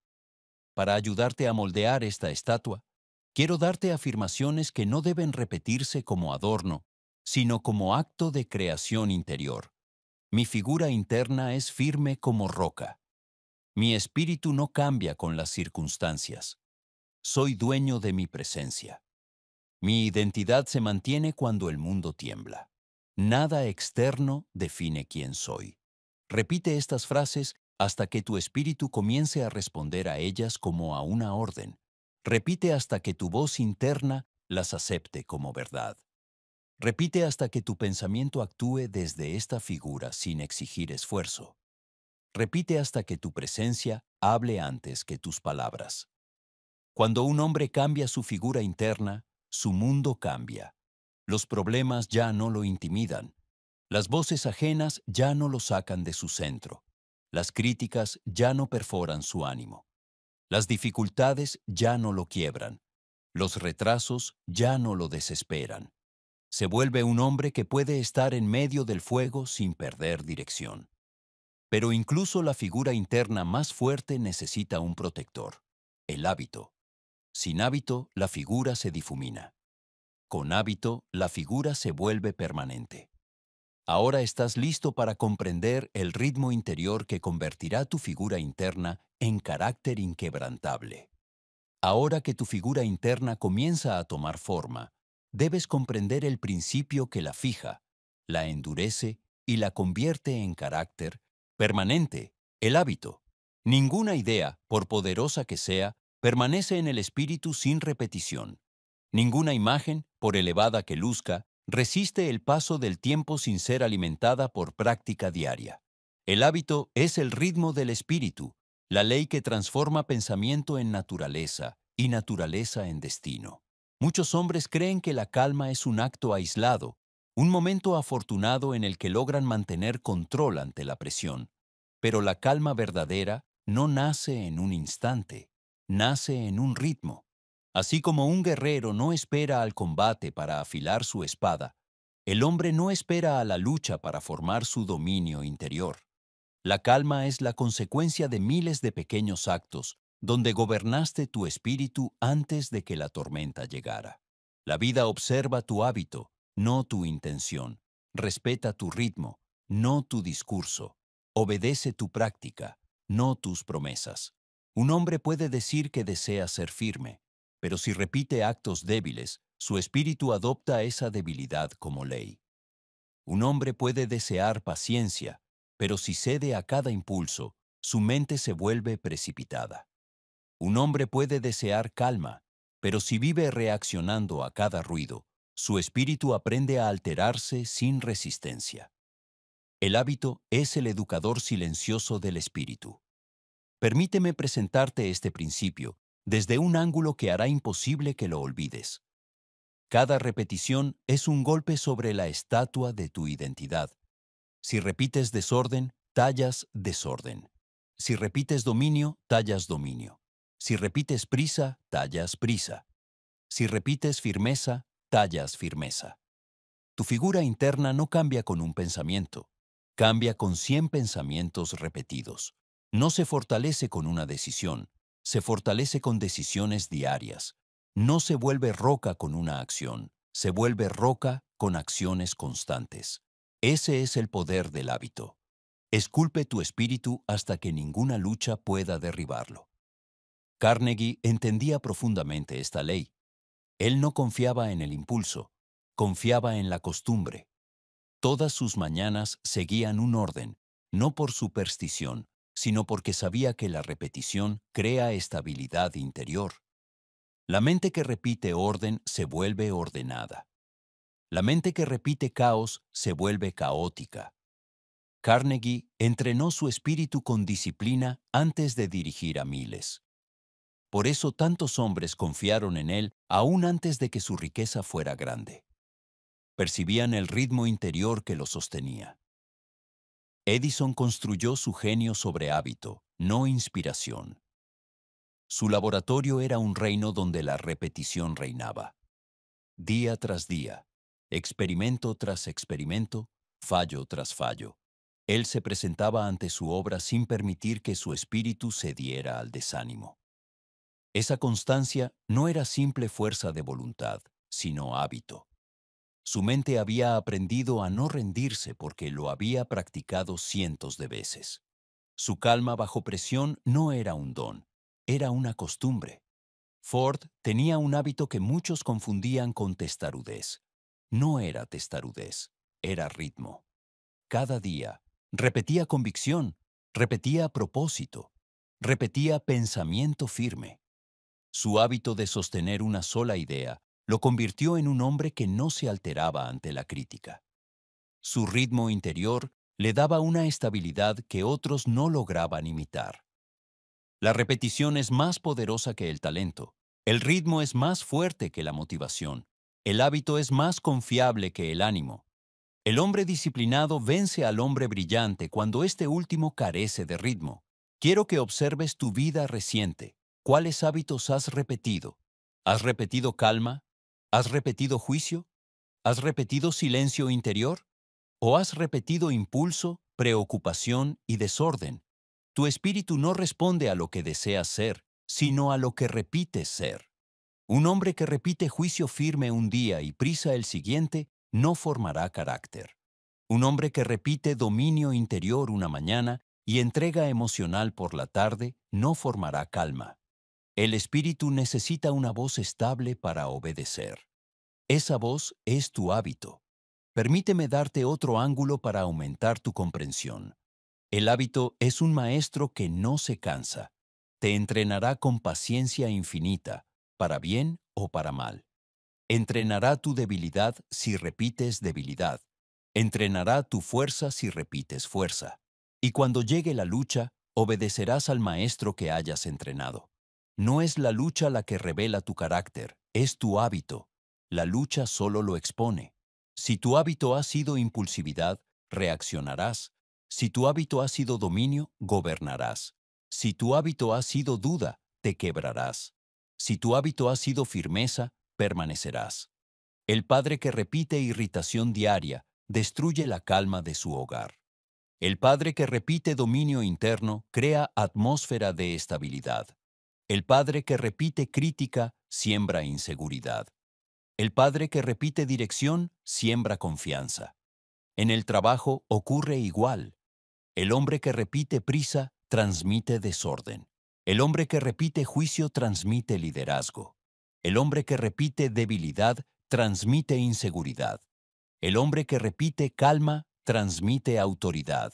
Para ayudarte a moldear esta estatua, quiero darte afirmaciones que no deben repetirse como adorno, sino como acto de creación interior. Mi figura interna es firme como roca. Mi espíritu no cambia con las circunstancias. Soy dueño de mi presencia. Mi identidad se mantiene cuando el mundo tiembla. Nada externo define quién soy. Repite estas frases hasta que tu espíritu comience a responder a ellas como a una orden. Repite hasta que tu voz interna las acepte como verdad. Repite hasta que tu pensamiento actúe desde esta figura sin exigir esfuerzo. Repite hasta que tu presencia hable antes que tus palabras. Cuando un hombre cambia su figura interna, su mundo cambia. Los problemas ya no lo intimidan. Las voces ajenas ya no lo sacan de su centro. Las críticas ya no perforan su ánimo. Las dificultades ya no lo quiebran. Los retrasos ya no lo desesperan. Se vuelve un hombre que puede estar en medio del fuego sin perder dirección. Pero incluso la figura interna más fuerte necesita un protector, el hábito. Sin hábito, la figura se difumina. Con hábito, la figura se vuelve permanente. Ahora estás listo para comprender el ritmo interior que convertirá tu figura interna en carácter inquebrantable. Ahora que tu figura interna comienza a tomar forma, debes comprender el principio que la fija, la endurece y la convierte en carácter permanente, el hábito. Ninguna idea, por poderosa que sea, permanece en el espíritu sin repetición. Ninguna imagen, por elevada que luzca, resiste el paso del tiempo sin ser alimentada por práctica diaria. El hábito es el ritmo del espíritu, la ley que transforma pensamiento en naturaleza y naturaleza en destino. Muchos hombres creen que la calma es un acto aislado, un momento afortunado en el que logran mantener control ante la presión. Pero la calma verdadera no nace en un instante, nace en un ritmo. Así como un guerrero no espera al combate para afilar su espada, el hombre no espera a la lucha para formar su dominio interior. La calma es la consecuencia de miles de pequeños actos donde gobernaste tu espíritu antes de que la tormenta llegara. La vida observa tu hábito, no tu intención. Respeta tu ritmo, no tu discurso. Obedece tu práctica, no tus promesas. Un hombre puede decir que desea ser firme, pero si repite actos débiles, su espíritu adopta esa debilidad como ley. Un hombre puede desear paciencia, pero si cede a cada impulso, su mente se vuelve precipitada. Un hombre puede desear calma, pero si vive reaccionando a cada ruido, su espíritu aprende a alterarse sin resistencia. El hábito es el educador silencioso del espíritu. Permíteme presentarte este principio desde un ángulo que hará imposible que lo olvides. Cada repetición es un golpe sobre la estatua de tu identidad. Si repites desorden, tallas desorden. Si repites dominio, tallas dominio. Si repites prisa, tallas prisa. Si repites firmeza, tallas firmeza. Tu figura interna no cambia con un pensamiento, cambia con 100 pensamientos repetidos. No se fortalece con una decisión, se fortalece con decisiones diarias. No se vuelve roca con una acción, se vuelve roca con acciones constantes. Ese es el poder del hábito. Esculpe tu espíritu hasta que ninguna lucha pueda derribarlo. Carnegie entendía profundamente esta ley. Él no confiaba en el impulso, confiaba en la costumbre. Todas sus mañanas seguían un orden, no por superstición, sino porque sabía que la repetición crea estabilidad interior. La mente que repite orden se vuelve ordenada. La mente que repite caos se vuelve caótica. Carnegie entrenó su espíritu con disciplina antes de dirigir a miles. Por eso tantos hombres confiaron en él aún antes de que su riqueza fuera grande. Percibían el ritmo interior que lo sostenía. Edison construyó su genio sobre hábito, no inspiración. Su laboratorio era un reino donde la repetición reinaba. Día tras día, experimento tras experimento, fallo tras fallo. Él se presentaba ante su obra sin permitir que su espíritu cediera al desánimo. Esa constancia no era simple fuerza de voluntad, sino hábito. Su mente había aprendido a no rendirse porque lo había practicado cientos de veces. Su calma bajo presión no era un don, era una costumbre. Ford tenía un hábito que muchos confundían con testarudez. No era testarudez, era ritmo. Cada día, repetía convicción, repetía propósito, repetía pensamiento firme. Su hábito de sostener una sola idea lo convirtió en un hombre que no se alteraba ante la crítica. Su ritmo interior le daba una estabilidad que otros no lograban imitar. La repetición es más poderosa que el talento. El ritmo es más fuerte que la motivación. El hábito es más confiable que el ánimo. El hombre disciplinado vence al hombre brillante cuando este último carece de ritmo. Quiero que observes tu vida reciente. ¿Cuáles hábitos has repetido? ¿Has repetido calma? ¿Has repetido juicio? ¿Has repetido silencio interior? ¿O has repetido impulso, preocupación y desorden? Tu espíritu no responde a lo que deseas ser, sino a lo que repites ser. Un hombre que repite juicio firme un día y prisa el siguiente no formará carácter. Un hombre que repite dominio interior una mañana y entrega emocional por la tarde no formará calma. El espíritu necesita una voz estable para obedecer. Esa voz es tu hábito. Permíteme darte otro ángulo para aumentar tu comprensión. El hábito es un maestro que no se cansa. Te entrenará con paciencia infinita, para bien o para mal. Entrenará tu debilidad si repites debilidad. Entrenará tu fuerza si repites fuerza. Y cuando llegue la lucha, obedecerás al maestro que hayas entrenado. No es la lucha la que revela tu carácter, es tu hábito. La lucha solo lo expone. Si tu hábito ha sido impulsividad, reaccionarás. Si tu hábito ha sido dominio, gobernarás. Si tu hábito ha sido duda, te quebrarás. Si tu hábito ha sido firmeza, permanecerás. El padre que repite irritación diaria destruye la calma de su hogar. El padre que repite dominio interno crea atmósfera de estabilidad. El padre que repite crítica siembra inseguridad. El padre que repite dirección siembra confianza. En el trabajo ocurre igual. El hombre que repite prisa transmite desorden. El hombre que repite juicio transmite liderazgo. El hombre que repite debilidad transmite inseguridad. El hombre que repite calma transmite autoridad.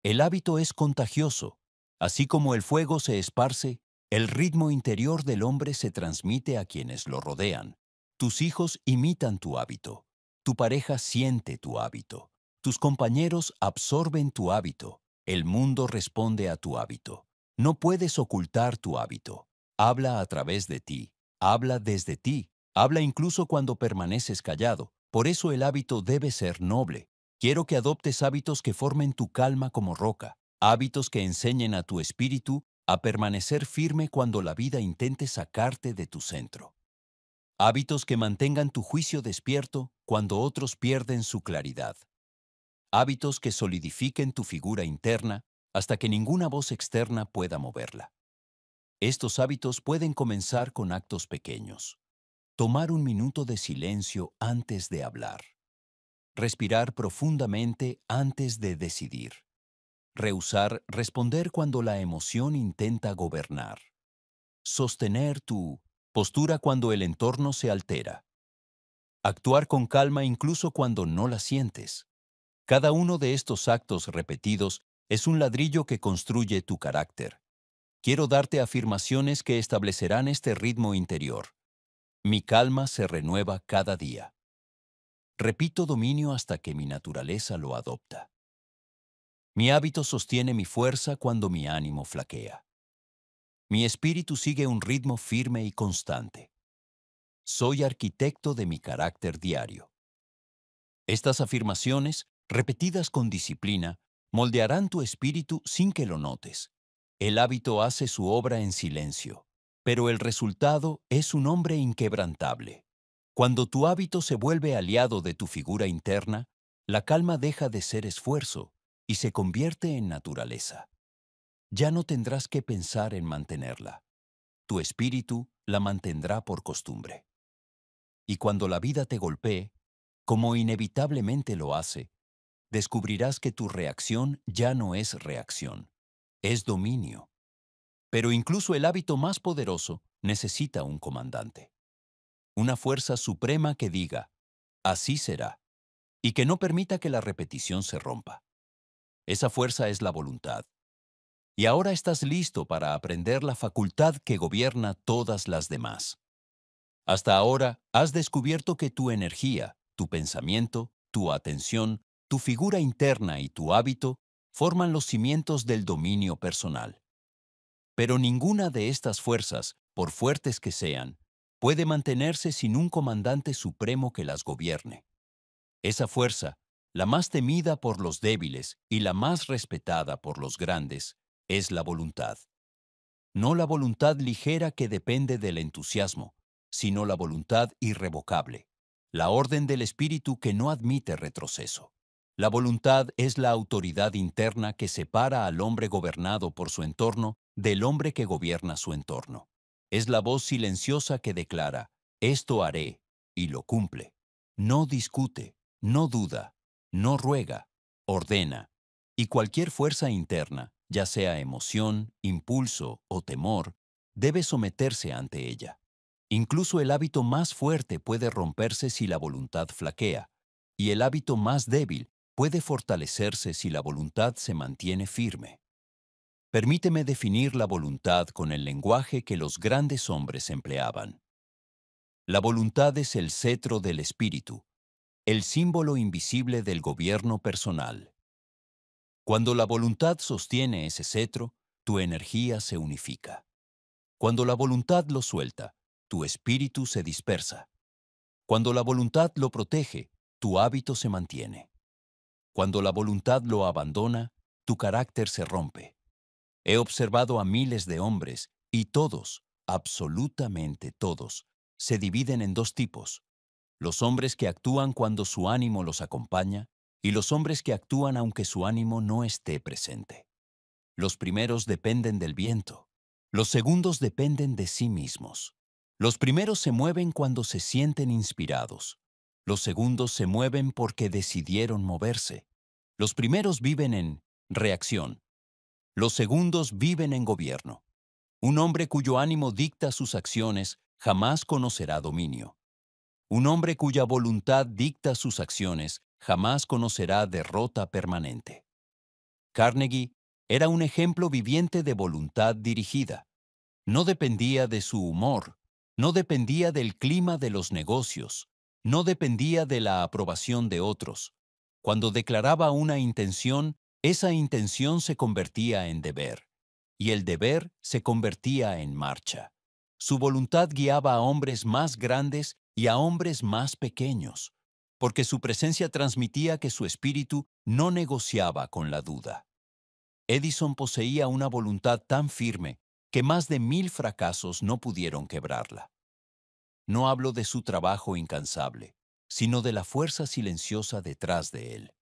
El hábito es contagioso. Así como el fuego se esparce, el ritmo interior del hombre se transmite a quienes lo rodean. Tus hijos imitan tu hábito. Tu pareja siente tu hábito. Tus compañeros absorben tu hábito. El mundo responde a tu hábito. No puedes ocultar tu hábito. Habla a través de ti. Habla desde ti. Habla incluso cuando permaneces callado. Por eso el hábito debe ser noble. Quiero que adoptes hábitos que formen tu calma como roca, hábitos que enseñen a tu espíritu a permanecer firme cuando la vida intente sacarte de tu centro. Hábitos que mantengan tu juicio despierto cuando otros pierden su claridad. Hábitos que solidifiquen tu figura interna hasta que ninguna voz externa pueda moverla. Estos hábitos pueden comenzar con actos pequeños. Tomar un minuto de silencio antes de hablar. Respirar profundamente antes de decidir. Rehusar responder cuando la emoción intenta gobernar. Sostener tu postura cuando el entorno se altera. Actuar con calma incluso cuando no la sientes. Cada uno de estos actos repetidos es un ladrillo que construye tu carácter. Quiero darte afirmaciones que establecerán este ritmo interior. Mi calma se renueva cada día. Repito dominio hasta que mi naturaleza lo adopta. Mi hábito sostiene mi fuerza cuando mi ánimo flaquea. Mi espíritu sigue un ritmo firme y constante. Soy arquitecto de mi carácter diario. Estas afirmaciones, repetidas con disciplina, moldearán tu espíritu sin que lo notes. El hábito hace su obra en silencio, pero el resultado es un hombre inquebrantable. Cuando tu hábito se vuelve aliado de tu figura interna, la calma deja de ser esfuerzo y se convierte en naturaleza. Ya no tendrás que pensar en mantenerla. Tu espíritu la mantendrá por costumbre. Y cuando la vida te golpee, como inevitablemente lo hace, descubrirás que tu reacción ya no es reacción, es dominio. Pero incluso el hábito más poderoso necesita un comandante. Una fuerza suprema que diga, así será, y que no permita que la repetición se rompa. Esa fuerza es la voluntad. Y ahora estás listo para aprender la facultad que gobierna todas las demás. Hasta ahora has descubierto que tu energía, tu pensamiento, tu atención, tu figura interna y tu hábito forman los cimientos del dominio personal. Pero ninguna de estas fuerzas, por fuertes que sean, puede mantenerse sin un comandante supremo que las gobierne. Esa fuerza, la más temida por los débiles y la más respetada por los grandes, es la voluntad. No la voluntad ligera que depende del entusiasmo, sino la voluntad irrevocable, la orden del espíritu que no admite retroceso. La voluntad es la autoridad interna que separa al hombre gobernado por su entorno del hombre que gobierna su entorno. Es la voz silenciosa que declara, esto haré, y lo cumple. No discute, no duda, no ruega, ordena. Y cualquier fuerza interna, ya sea emoción, impulso o temor, debe someterse ante ella. Incluso el hábito más fuerte puede romperse si la voluntad flaquea, y el hábito más débil puede fortalecerse si la voluntad se mantiene firme. Permíteme definir la voluntad con el lenguaje que los grandes hombres empleaban. La voluntad es el cetro del espíritu, el símbolo invisible del gobierno personal. Cuando la voluntad sostiene ese cetro, tu energía se unifica. Cuando la voluntad lo suelta, tu espíritu se dispersa. Cuando la voluntad lo protege, tu hábito se mantiene. Cuando la voluntad lo abandona, tu carácter se rompe. He observado a miles de hombres y todos, absolutamente todos, se dividen en dos tipos: los hombres que actúan cuando su ánimo los acompaña y los hombres que actúan aunque su ánimo no esté presente. Los primeros dependen del viento. Los segundos dependen de sí mismos. Los primeros se mueven cuando se sienten inspirados. Los segundos se mueven porque decidieron moverse. Los primeros viven en reacción. Los segundos viven en gobierno. Un hombre cuyo ánimo dicta sus acciones jamás conocerá dominio. Un hombre cuya voluntad dicta sus acciones jamás conocerá derrota permanente. Carnegie era un ejemplo viviente de voluntad dirigida. No dependía de su humor, no dependía del clima de los negocios, no dependía de la aprobación de otros. Cuando declaraba una intención, esa intención se convertía en deber, y el deber se convertía en marcha. Su voluntad guiaba a hombres más grandes y a hombres más pequeños, porque su presencia transmitía que su espíritu no negociaba con la duda. Edison poseía una voluntad tan firme que más de 1000 fracasos no pudieron quebrarla. No hablo de su trabajo incansable, sino de la fuerza silenciosa detrás de él.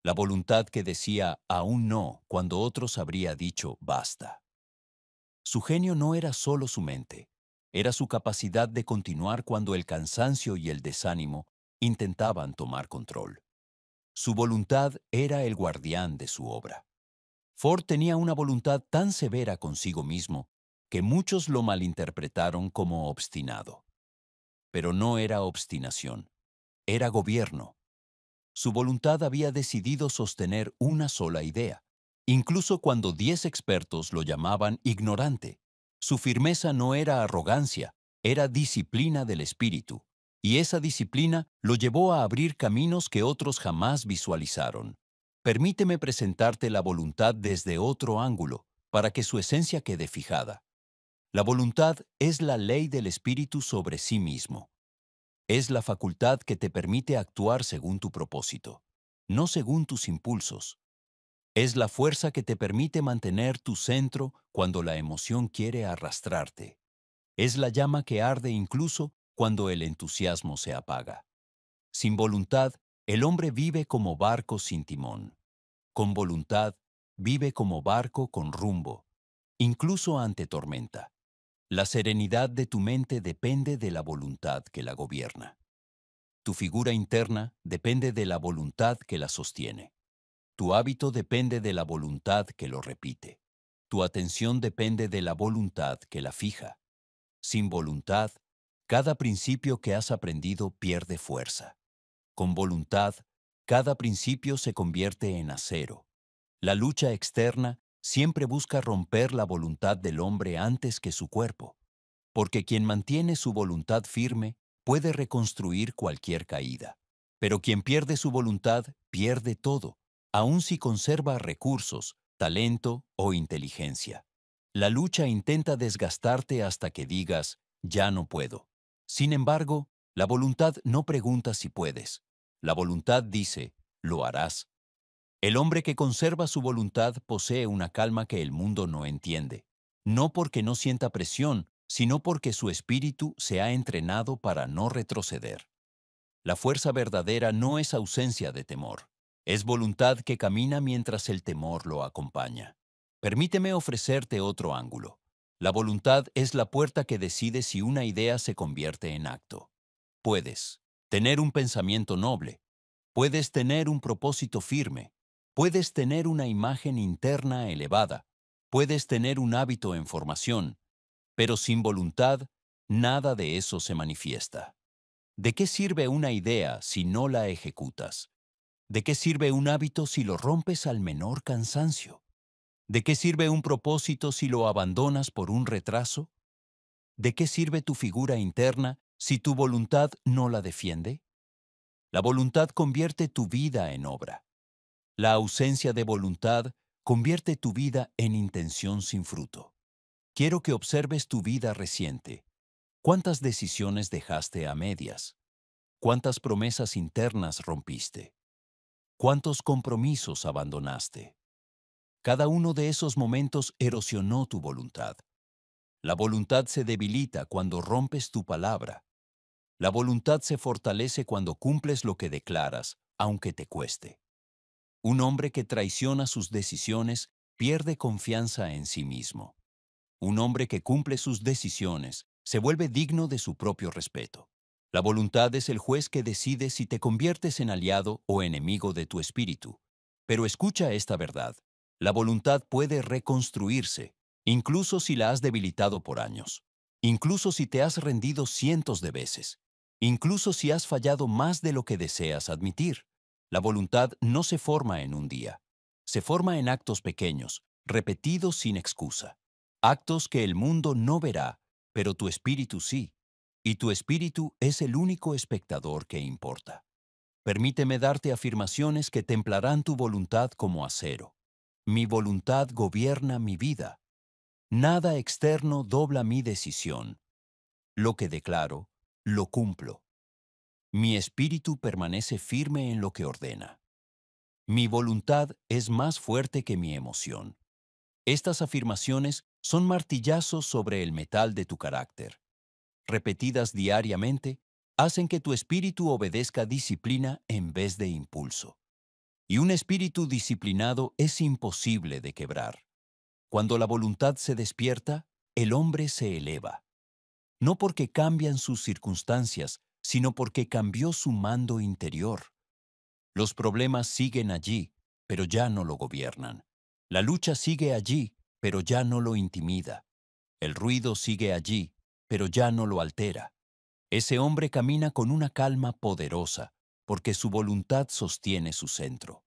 La voluntad que decía aún no cuando otros habría dicho basta. Su genio no era solo su mente, era su capacidad de continuar cuando el cansancio y el desánimo intentaban tomar control. Su voluntad era el guardián de su obra. Ford tenía una voluntad tan severa consigo mismo que muchos lo malinterpretaron como obstinado. Pero no era obstinación, era gobierno. Su voluntad había decidido sostener una sola idea, incluso cuando 10 expertos lo llamaban ignorante. Su firmeza no era arrogancia, era disciplina del espíritu, y esa disciplina lo llevó a abrir caminos que otros jamás visualizaron. Permíteme presentarte la voluntad desde otro ángulo, para que su esencia quede fijada. La voluntad es la ley del espíritu sobre sí mismo. Es la facultad que te permite actuar según tu propósito, no según tus impulsos. Es la fuerza que te permite mantener tu centro cuando la emoción quiere arrastrarte. Es la llama que arde incluso cuando el entusiasmo se apaga. Sin voluntad, el hombre vive como barco sin timón. Con voluntad, vive como barco con rumbo, incluso ante tormenta. La serenidad de tu mente depende de la voluntad que la gobierna. Tu figura interna depende de la voluntad que la sostiene. Tu hábito depende de la voluntad que lo repite. Tu atención depende de la voluntad que la fija. Sin voluntad, cada principio que has aprendido pierde fuerza. Con voluntad, cada principio se convierte en acero. La lucha externa siempre busca romper la voluntad del hombre antes que su cuerpo, porque quien mantiene su voluntad firme puede reconstruir cualquier caída. Pero quien pierde su voluntad pierde todo, aun si conserva recursos, talento o inteligencia. La lucha intenta desgastarte hasta que digas, ya no puedo. Sin embargo, la voluntad no pregunta si puedes. La voluntad dice, lo harás. El hombre que conserva su voluntad posee una calma que el mundo no entiende, no porque no sienta presión, sino porque su espíritu se ha entrenado para no retroceder. La fuerza verdadera no es ausencia de temor, es voluntad que camina mientras el temor lo acompaña. Permíteme ofrecerte otro ángulo. La voluntad es la puerta que decide si una idea se convierte en acto. Puedes tener un pensamiento noble, puedes tener un propósito firme, Puedes tener una imagen interna elevada, puedes tener un hábito en formación, pero sin voluntad, nada de eso se manifiesta. ¿De qué sirve una idea si no la ejecutas? ¿De qué sirve un hábito si lo rompes al menor cansancio? ¿De qué sirve un propósito si lo abandonas por un retraso? ¿De qué sirve tu figura interna si tu voluntad no la defiende? La voluntad convierte tu vida en obra. La ausencia de voluntad convierte tu vida en intención sin fruto. Quiero que observes tu vida reciente. ¿Cuántas decisiones dejaste a medias? ¿Cuántas promesas internas rompiste? ¿Cuántos compromisos abandonaste? Cada uno de esos momentos erosionó tu voluntad. La voluntad se debilita cuando rompes tu palabra. La voluntad se fortalece cuando cumples lo que declaras, aunque te cueste. Un hombre que traiciona sus decisiones pierde confianza en sí mismo. Un hombre que cumple sus decisiones se vuelve digno de su propio respeto. La voluntad es el juez que decide si te conviertes en aliado o enemigo de tu espíritu. Pero escucha esta verdad. La voluntad puede reconstruirse, incluso si la has debilitado por años. Incluso si te has rendido cientos de veces. Incluso si has fallado más de lo que deseas admitir. La voluntad no se forma en un día. Se forma en actos pequeños, repetidos sin excusa. Actos que el mundo no verá, pero tu espíritu sí. Y tu espíritu es el único espectador que importa. Permíteme darte afirmaciones que templarán tu voluntad como acero. Mi voluntad gobierna mi vida. Nada externo dobla mi decisión. Lo que declaro, lo cumplo. Mi espíritu permanece firme en lo que ordena. Mi voluntad es más fuerte que mi emoción. Estas afirmaciones son martillazos sobre el metal de tu carácter. Repetidas diariamente, hacen que tu espíritu obedezca disciplina en vez de impulso. Y un espíritu disciplinado es imposible de quebrar. Cuando la voluntad se despierta, el hombre se eleva. No porque cambian sus circunstancias, sino porque cambió su mando interior. Los problemas siguen allí, pero ya no lo gobiernan. La lucha sigue allí, pero ya no lo intimida. El ruido sigue allí, pero ya no lo altera. Ese hombre camina con una calma poderosa, porque su voluntad sostiene su centro.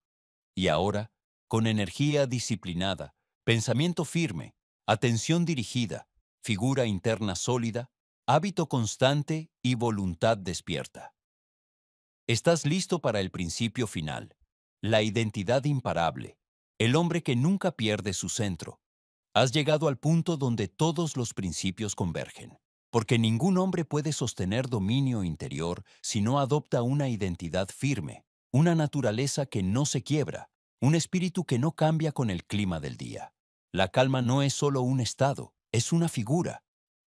Y ahora, con energía disciplinada, pensamiento firme, atención dirigida, figura interna sólida, hábito constante y voluntad despierta. Estás listo para el principio final, la identidad imparable, el hombre que nunca pierde su centro. Has llegado al punto donde todos los principios convergen, porque ningún hombre puede sostener dominio interior si no adopta una identidad firme, una naturaleza que no se quiebra, un espíritu que no cambia con el clima del día. La calma no es solo un estado, es una figura.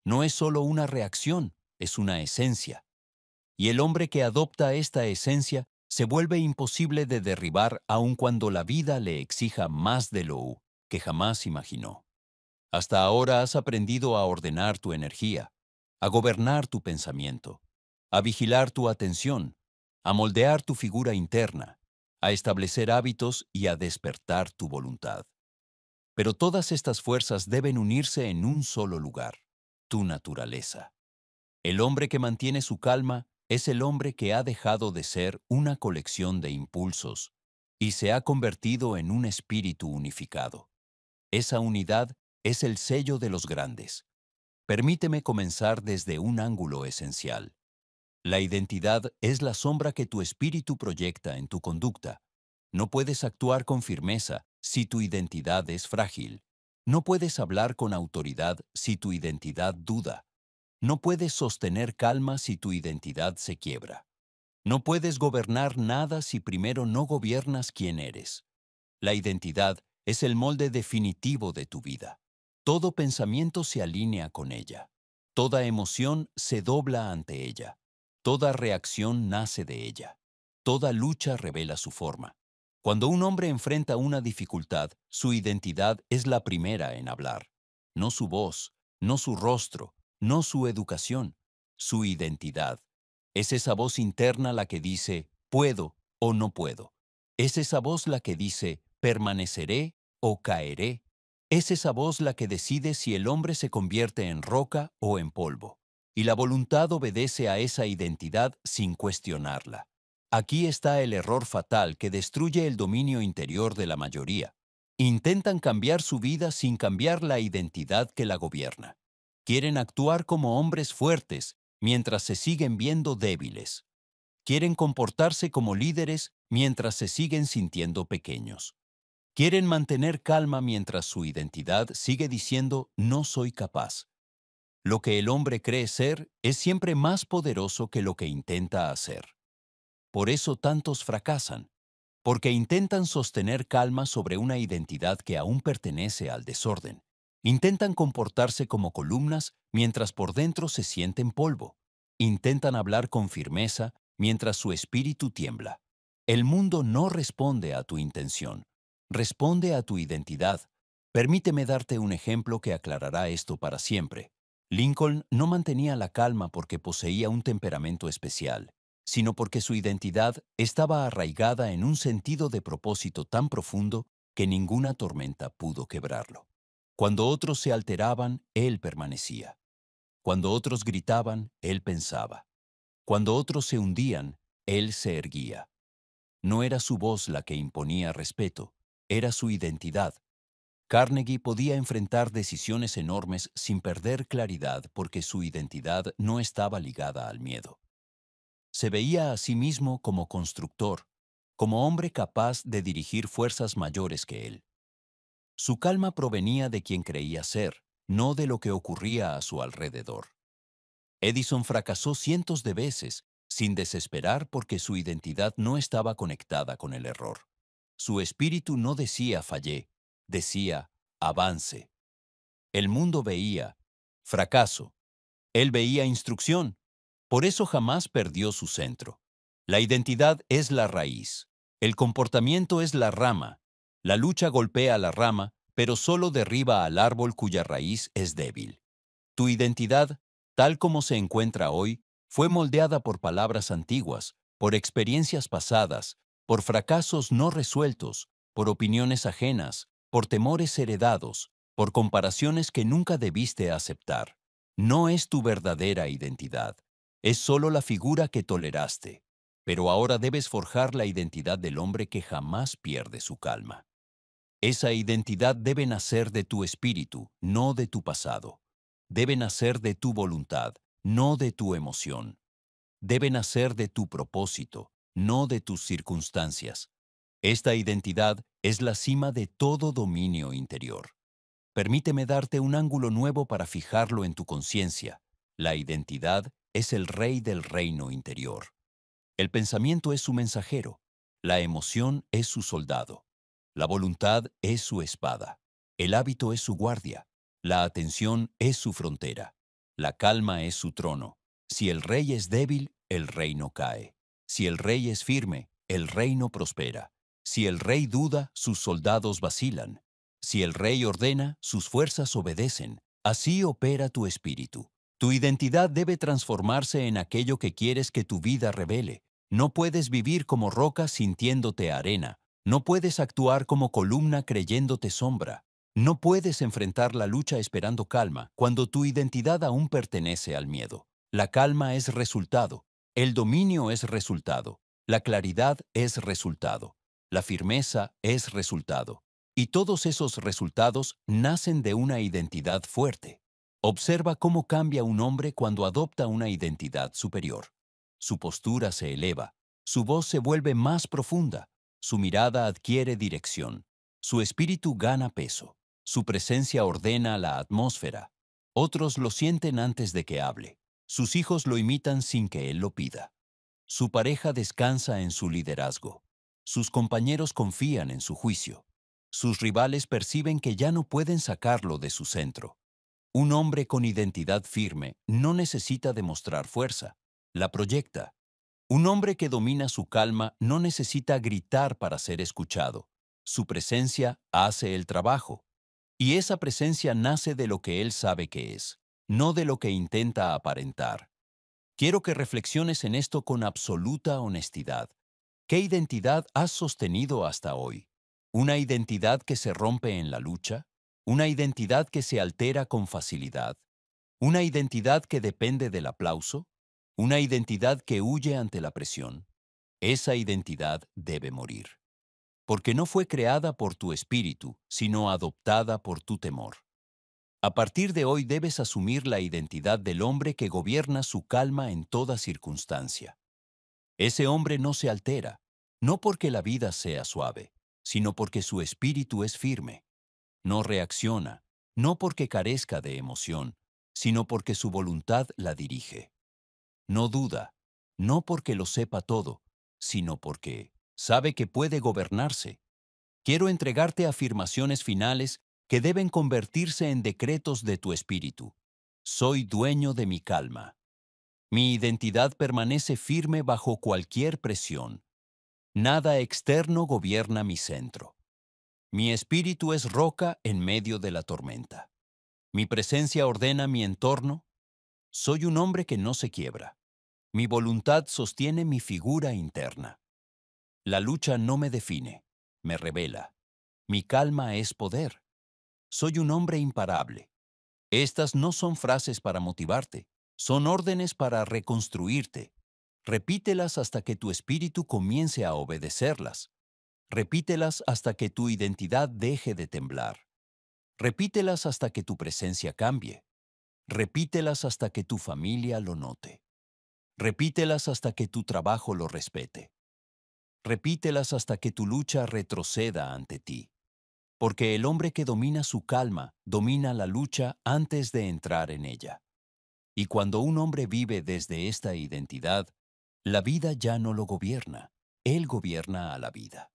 No es solo una reacción, es una esencia. Y el hombre que adopta esta esencia se vuelve imposible de derribar aun cuando la vida le exija más de lo que jamás imaginó. Hasta ahora has aprendido a ordenar tu energía, a gobernar tu pensamiento, a vigilar tu atención, a moldear tu figura interna, a establecer hábitos y a despertar tu voluntad. Pero todas estas fuerzas deben unirse en un solo lugar, tu naturaleza. El hombre que mantiene su calma es el hombre que ha dejado de ser una colección de impulsos y se ha convertido en un espíritu unificado. Esa unidad es el sello de los grandes. Permíteme comenzar desde un ángulo esencial. La identidad es la sombra que tu espíritu proyecta en tu conducta. No puedes actuar con firmeza si tu identidad es frágil. No puedes hablar con autoridad si tu identidad duda. No puedes sostener calma si tu identidad se quiebra. No puedes gobernar nada si primero no gobiernas quién eres. La identidad es el molde definitivo de tu vida. Todo pensamiento se alinea con ella. Toda emoción se dobla ante ella. Toda reacción nace de ella. Toda lucha revela su forma. Cuando un hombre enfrenta una dificultad, su identidad es la primera en hablar. No su voz, no su rostro, no su educación, su identidad. Es esa voz interna la que dice, puedo o no puedo. Es esa voz la que dice, permaneceré o caeré. Es esa voz la que decide si el hombre se convierte en roca o en polvo. Y la voluntad obedece a esa identidad sin cuestionarla. Aquí está el error fatal que destruye el dominio interior de la mayoría. Intentan cambiar su vida sin cambiar la identidad que la gobierna. Quieren actuar como hombres fuertes mientras se siguen viendo débiles. Quieren comportarse como líderes mientras se siguen sintiendo pequeños. Quieren mantener calma mientras su identidad sigue diciendo no soy capaz. Lo que el hombre cree ser es siempre más poderoso que lo que intenta hacer. Por eso tantos fracasan, porque intentan sostener calma sobre una identidad que aún pertenece al desorden. Intentan comportarse como columnas mientras por dentro se sienten polvo. Intentan hablar con firmeza mientras su espíritu tiembla. El mundo no responde a tu intención, responde a tu identidad. Permíteme darte un ejemplo que aclarará esto para siempre. Lincoln no mantenía la calma porque poseía un temperamento especial, sino porque su identidad estaba arraigada en un sentido de propósito tan profundo que ninguna tormenta pudo quebrarlo. Cuando otros se alteraban, él permanecía. Cuando otros gritaban, él pensaba. Cuando otros se hundían, él se erguía. No era su voz la que imponía respeto, era su identidad. Carnegie podía enfrentar decisiones enormes sin perder claridad porque su identidad no estaba ligada al miedo. Se veía a sí mismo como constructor, como hombre capaz de dirigir fuerzas mayores que él. Su calma provenía de quien creía ser, no de lo que ocurría a su alrededor. Edison fracasó cientos de veces, sin desesperar porque su identidad no estaba conectada con el error. Su espíritu no decía fallé, decía avance. El mundo veía fracaso. Él veía instrucción. Por eso jamás perdió su centro. La identidad es la raíz. El comportamiento es la rama. La lucha golpea la rama, pero solo derriba al árbol cuya raíz es débil. Tu identidad, tal como se encuentra hoy, fue moldeada por palabras antiguas, por experiencias pasadas, por fracasos no resueltos, por opiniones ajenas, por temores heredados, por comparaciones que nunca debiste aceptar. No es tu verdadera identidad, es solo la figura que toleraste. Pero ahora debes forjar la identidad del hombre que jamás pierde su calma. Esa identidad debe nacer de tu espíritu, no de tu pasado. Debe nacer de tu voluntad, no de tu emoción. Debe nacer de tu propósito, no de tus circunstancias. Esta identidad es la cima de todo dominio interior. Permíteme darte un ángulo nuevo para fijarlo en tu conciencia. La identidad es el rey del reino interior. El pensamiento es su mensajero. La emoción es su soldado. La voluntad es su espada. El hábito es su guardia. La atención es su frontera. La calma es su trono. Si el rey es débil, el reino cae. Si el rey es firme, el reino prospera. Si el rey duda, sus soldados vacilan. Si el rey ordena, sus fuerzas obedecen. Así opera tu espíritu. Tu identidad debe transformarse en aquello que quieres que tu vida revele. No puedes vivir como roca sintiéndote arena. No puedes actuar como columna creyéndote sombra. No puedes enfrentar la lucha esperando calma cuando tu identidad aún pertenece al miedo. La calma es resultado. El dominio es resultado. La claridad es resultado. La firmeza es resultado. Y todos esos resultados nacen de una identidad fuerte. Observa cómo cambia un hombre cuando adopta una identidad superior. Su postura se eleva, su voz se vuelve más profunda, su mirada adquiere dirección, su espíritu gana peso, su presencia ordena la atmósfera. Otros lo sienten antes de que hable. Sus hijos lo imitan sin que él lo pida. Su pareja descansa en su liderazgo. Sus compañeros confían en su juicio. Sus rivales perciben que ya no pueden sacarlo de su centro. Un hombre con identidad firme no necesita demostrar fuerza, la proyecta. Un hombre que domina su calma no necesita gritar para ser escuchado. Su presencia hace el trabajo. Y esa presencia nace de lo que él sabe que es, no de lo que intenta aparentar. Quiero que reflexiones en esto con absoluta honestidad. ¿Qué identidad has sostenido hasta hoy? ¿Una identidad que se rompe en la lucha? ¿Una identidad que se altera con facilidad? ¿Una identidad que depende del aplauso? ¿Una identidad que huye ante la presión? Esa identidad debe morir, porque no fue creada por tu espíritu, sino adoptada por tu temor. A partir de hoy debes asumir la identidad del hombre que gobierna su calma en toda circunstancia. Ese hombre no se altera, no porque la vida sea suave, sino porque su espíritu es firme. No reacciona, no porque carezca de emoción, sino porque su voluntad la dirige. No duda, no porque lo sepa todo, sino porque sabe que puede gobernarse. Quiero entregarte afirmaciones finales que deben convertirse en decretos de tu espíritu. Soy dueño de mi calma. Mi identidad permanece firme bajo cualquier presión. Nada externo gobierna mi centro. Mi espíritu es roca en medio de la tormenta. Mi presencia ordena mi entorno. Soy un hombre que no se quiebra. Mi voluntad sostiene mi figura interna. La lucha no me define, me revela. Mi calma es poder. Soy un hombre imparable. Estas no son frases para motivarte, son órdenes para reconstruirte. Repítelas hasta que tu espíritu comience a obedecerlas. Repítelas hasta que tu identidad deje de temblar. Repítelas hasta que tu presencia cambie. Repítelas hasta que tu familia lo note. Repítelas hasta que tu trabajo lo respete. Repítelas hasta que tu lucha retroceda ante ti. Porque el hombre que domina su calma domina la lucha antes de entrar en ella. Y cuando un hombre vive desde esta identidad, la vida ya no lo gobierna, él gobierna a la vida.